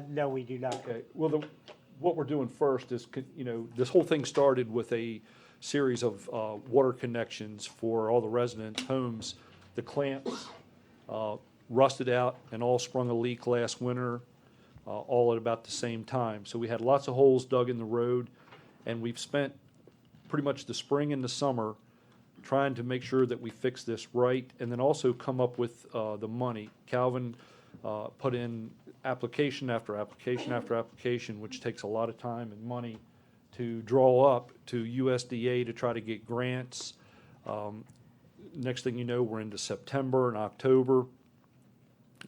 [SPEAKER 4] No, we do not.
[SPEAKER 8] Okay, well, what we're doing first is, this whole thing started with a series of water connections for all the resident homes. The clamps rusted out and all sprung a leak last winter, all at about the same time. So we had lots of holes dug in the road, and we've spent pretty much the spring and the summer trying to make sure that we fix this right, and then also come up with the money. Calvin put in application after application after application, which takes a lot of time and money to draw up to USDA to try to get grants. Next thing you know, we're into September and October,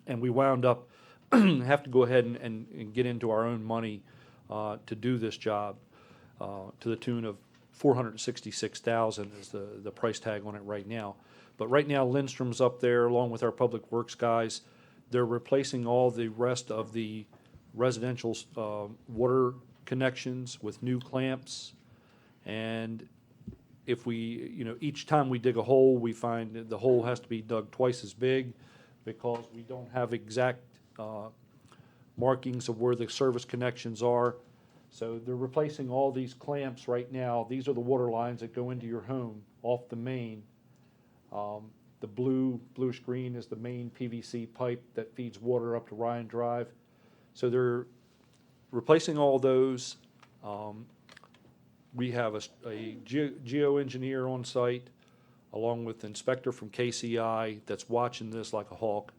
[SPEAKER 8] and we wound up have to go ahead and get into our own money to do this job to the tune of $466,000 is the price tag on it right now. But right now, Lindstrom's up there along with our public works guys. They're replacing all the rest of the residential water connections with new clamps. And if we, each time we dig a hole, we find that the hole has to be dug twice as big because we don't have exact markings of where the service connections are. So they're replacing all these clamps right now. These are the water lines that go into your home off the main. The bluish green is the main PVC pipe that feeds water up to Ryan Drive. So they're replacing all those. We have a geoengineer on site, along with the inspector from KCI that's watching this like a hawk.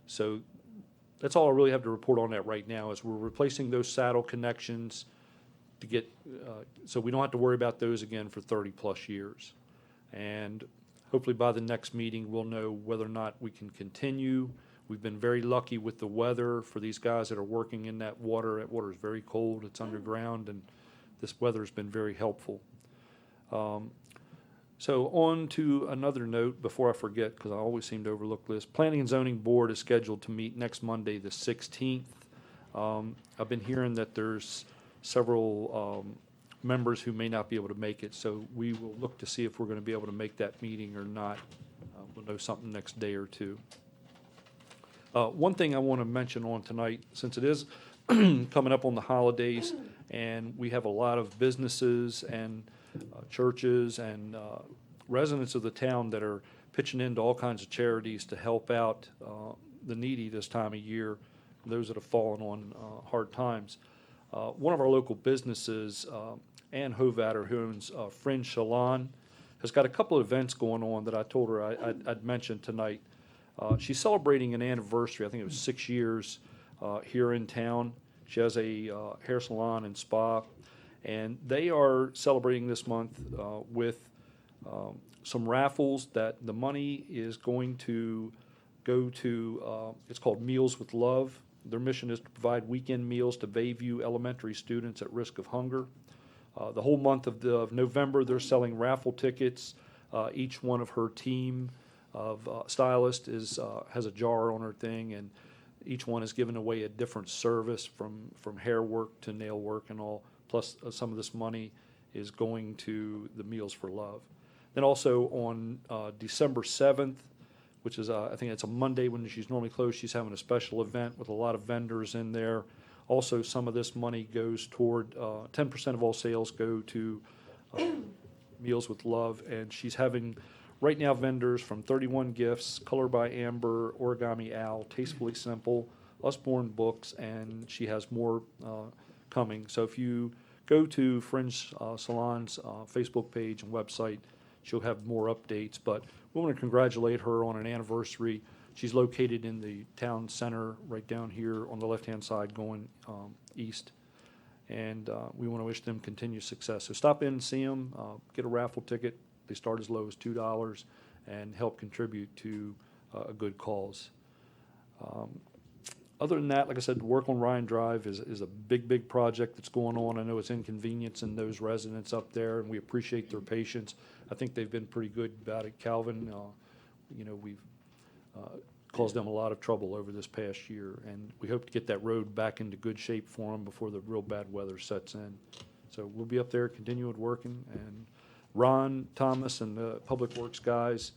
[SPEAKER 8] So that's all I really have to report on that right now, is we're replacing those saddle connections to get, so we don't have to worry about those again for 30-plus years. And hopefully by the next meeting, we'll know whether or not we can continue. We've been very lucky with the weather for these guys that are working in that water. That water is very cold, it's underground, and this weather has been very helpful. So on to another note before I forget, because I always seem to overlook this. Planning and Zoning Board is scheduled to meet next Monday, the 16th. I've been hearing that there's several members who may not be able to make it, so we will look to see if we're going to be able to make that meeting or not. We'll know something next day or two. One thing I want to mention on tonight, since it is coming up on the holidays, and we have a lot of businesses and churches and residents of the town that are pitching into all kinds of charities to help out the needy this time of year, those that have fallen on hard times. One of our local businesses, Ann Hovatter, who owns Fringe Salon, has got a couple of events going on that I told her I'd mention tonight. She's celebrating an anniversary, I think it was 6 years here in town. She has a hair salon and spa, and they are celebrating this month with some raffles that the money is going to go to, it's called Meals with Love. Their mission is to provide weekend meals to Bayview Elementary students at risk of hunger. The whole month of November, they're selling raffle tickets. Each one of her team of stylists has a jar on her thing, and each one is giving away a different service from hair work to nail work and all. Plus, some of this money is going to the Meals for Love. Then also on December 7th, which is, I think it's a Monday when she's normally closed, she's having a special event with a lot of vendors in there. Also, some of this money goes toward, 10% of all sales go to Meals with Love, and she's having, right now, vendors from 31 Gifts, Color by Amber, Origami Owl, Tastefully Simple, Usborne Books, and she has more coming. So if you go to Fringe Salon's Facebook page and website, she'll have more updates. But we want to congratulate her on an anniversary. She's located in the town center, right down here on the left-hand side going east. And we want to wish them continued success. So stop in and see them, get a raffle ticket. They start as low as $2 and help contribute to a good cause. Other than that, like I said, work on Ryan Drive is a big project that's going on. I know it's inconveniencing those residents up there, and we appreciate their patience. I think they've been pretty good about it. Calvin, we've caused them a lot of trouble over this past year, and we hope to get that road back into good shape for them before the real bad weather sets in. So we'll be up there continuing working, and Ron Thomas and the Public Works guys,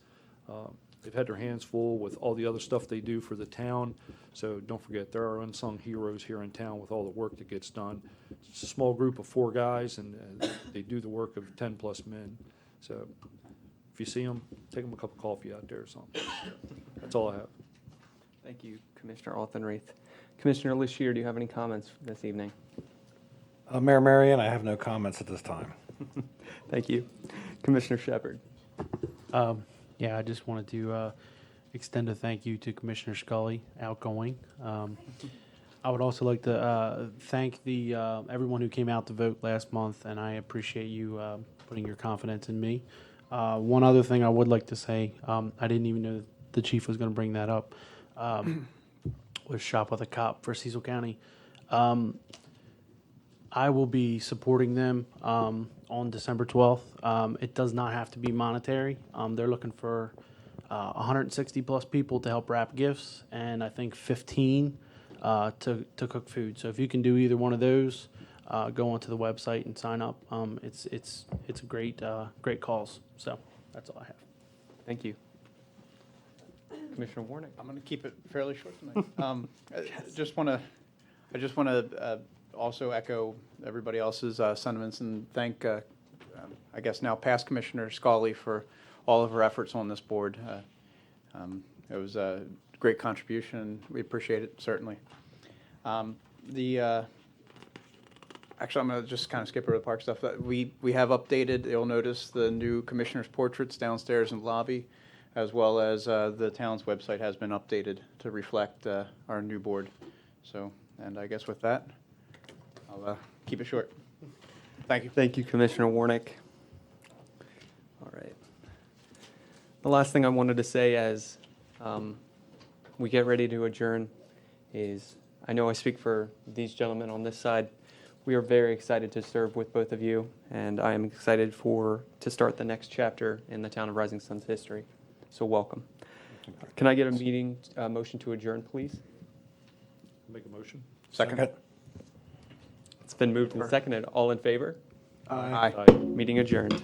[SPEAKER 8] they've had their hands full with all the other stuff they do for the town. So don't forget, there are unsung heroes here in town with all the work that gets done. It's a small group of 4 guys, and they do the work of 10+ men. So if you see them, take them a cup of coffee out there or something. That's all I have.
[SPEAKER 1] Thank you, Commissioner Altenreith. Commissioner Lashier, do you have any comments this evening?
[SPEAKER 5] Mayor Marion, I have no comments at this time.
[SPEAKER 1] Thank you. Commissioner Shepard.
[SPEAKER 2] Yeah, I just wanted to extend a thank you to Commissioner Scully, outgoing. I would also like to thank everyone who came out to vote last month, and I appreciate you putting your confidence in me. One other thing I would like to say, I didn't even know the chief was going to bring that up, was Shop with a Cop for Cecil County. I will be supporting them on December 12th. It does not have to be monetary. They're looking for 160+ people to help wrap gifts, and I think 15 to cook food. So if you can do either one of those, go onto the website and sign up. It's a great cause. So that's all I have.
[SPEAKER 1] Thank you. Commissioner Warnick.
[SPEAKER 7] I'm going to keep it fairly short tonight. I just want to also echo everybody else's sentiments and thank, I guess now past Commissioner Scully for all of her efforts on this board. It was a great contribution, and we appreciate it, certainly. Actually, I'm going to just kind of skip over the park stuff. We have updated, you'll notice, the new commissioner's portraits downstairs in the lobby, as well as the town's website has been updated to reflect our new board. So, and I guess with that, I'll keep it short. Thank you.
[SPEAKER 1] Thank you, Commissioner Warnick. All right. The last thing I wanted to say as we get ready to adjourn is, I know I speak for these gentlemen on this side. We are very excited to serve with both of you, and I am excited to start the next chapter in the town of Rising Sun's history. So welcome. Can I get a motion to adjourn, please?
[SPEAKER 8] Make a motion.
[SPEAKER 7] Second.
[SPEAKER 1] It's been moved and seconded. All in favor?
[SPEAKER 7] Aye.
[SPEAKER 1] Meeting adjourned.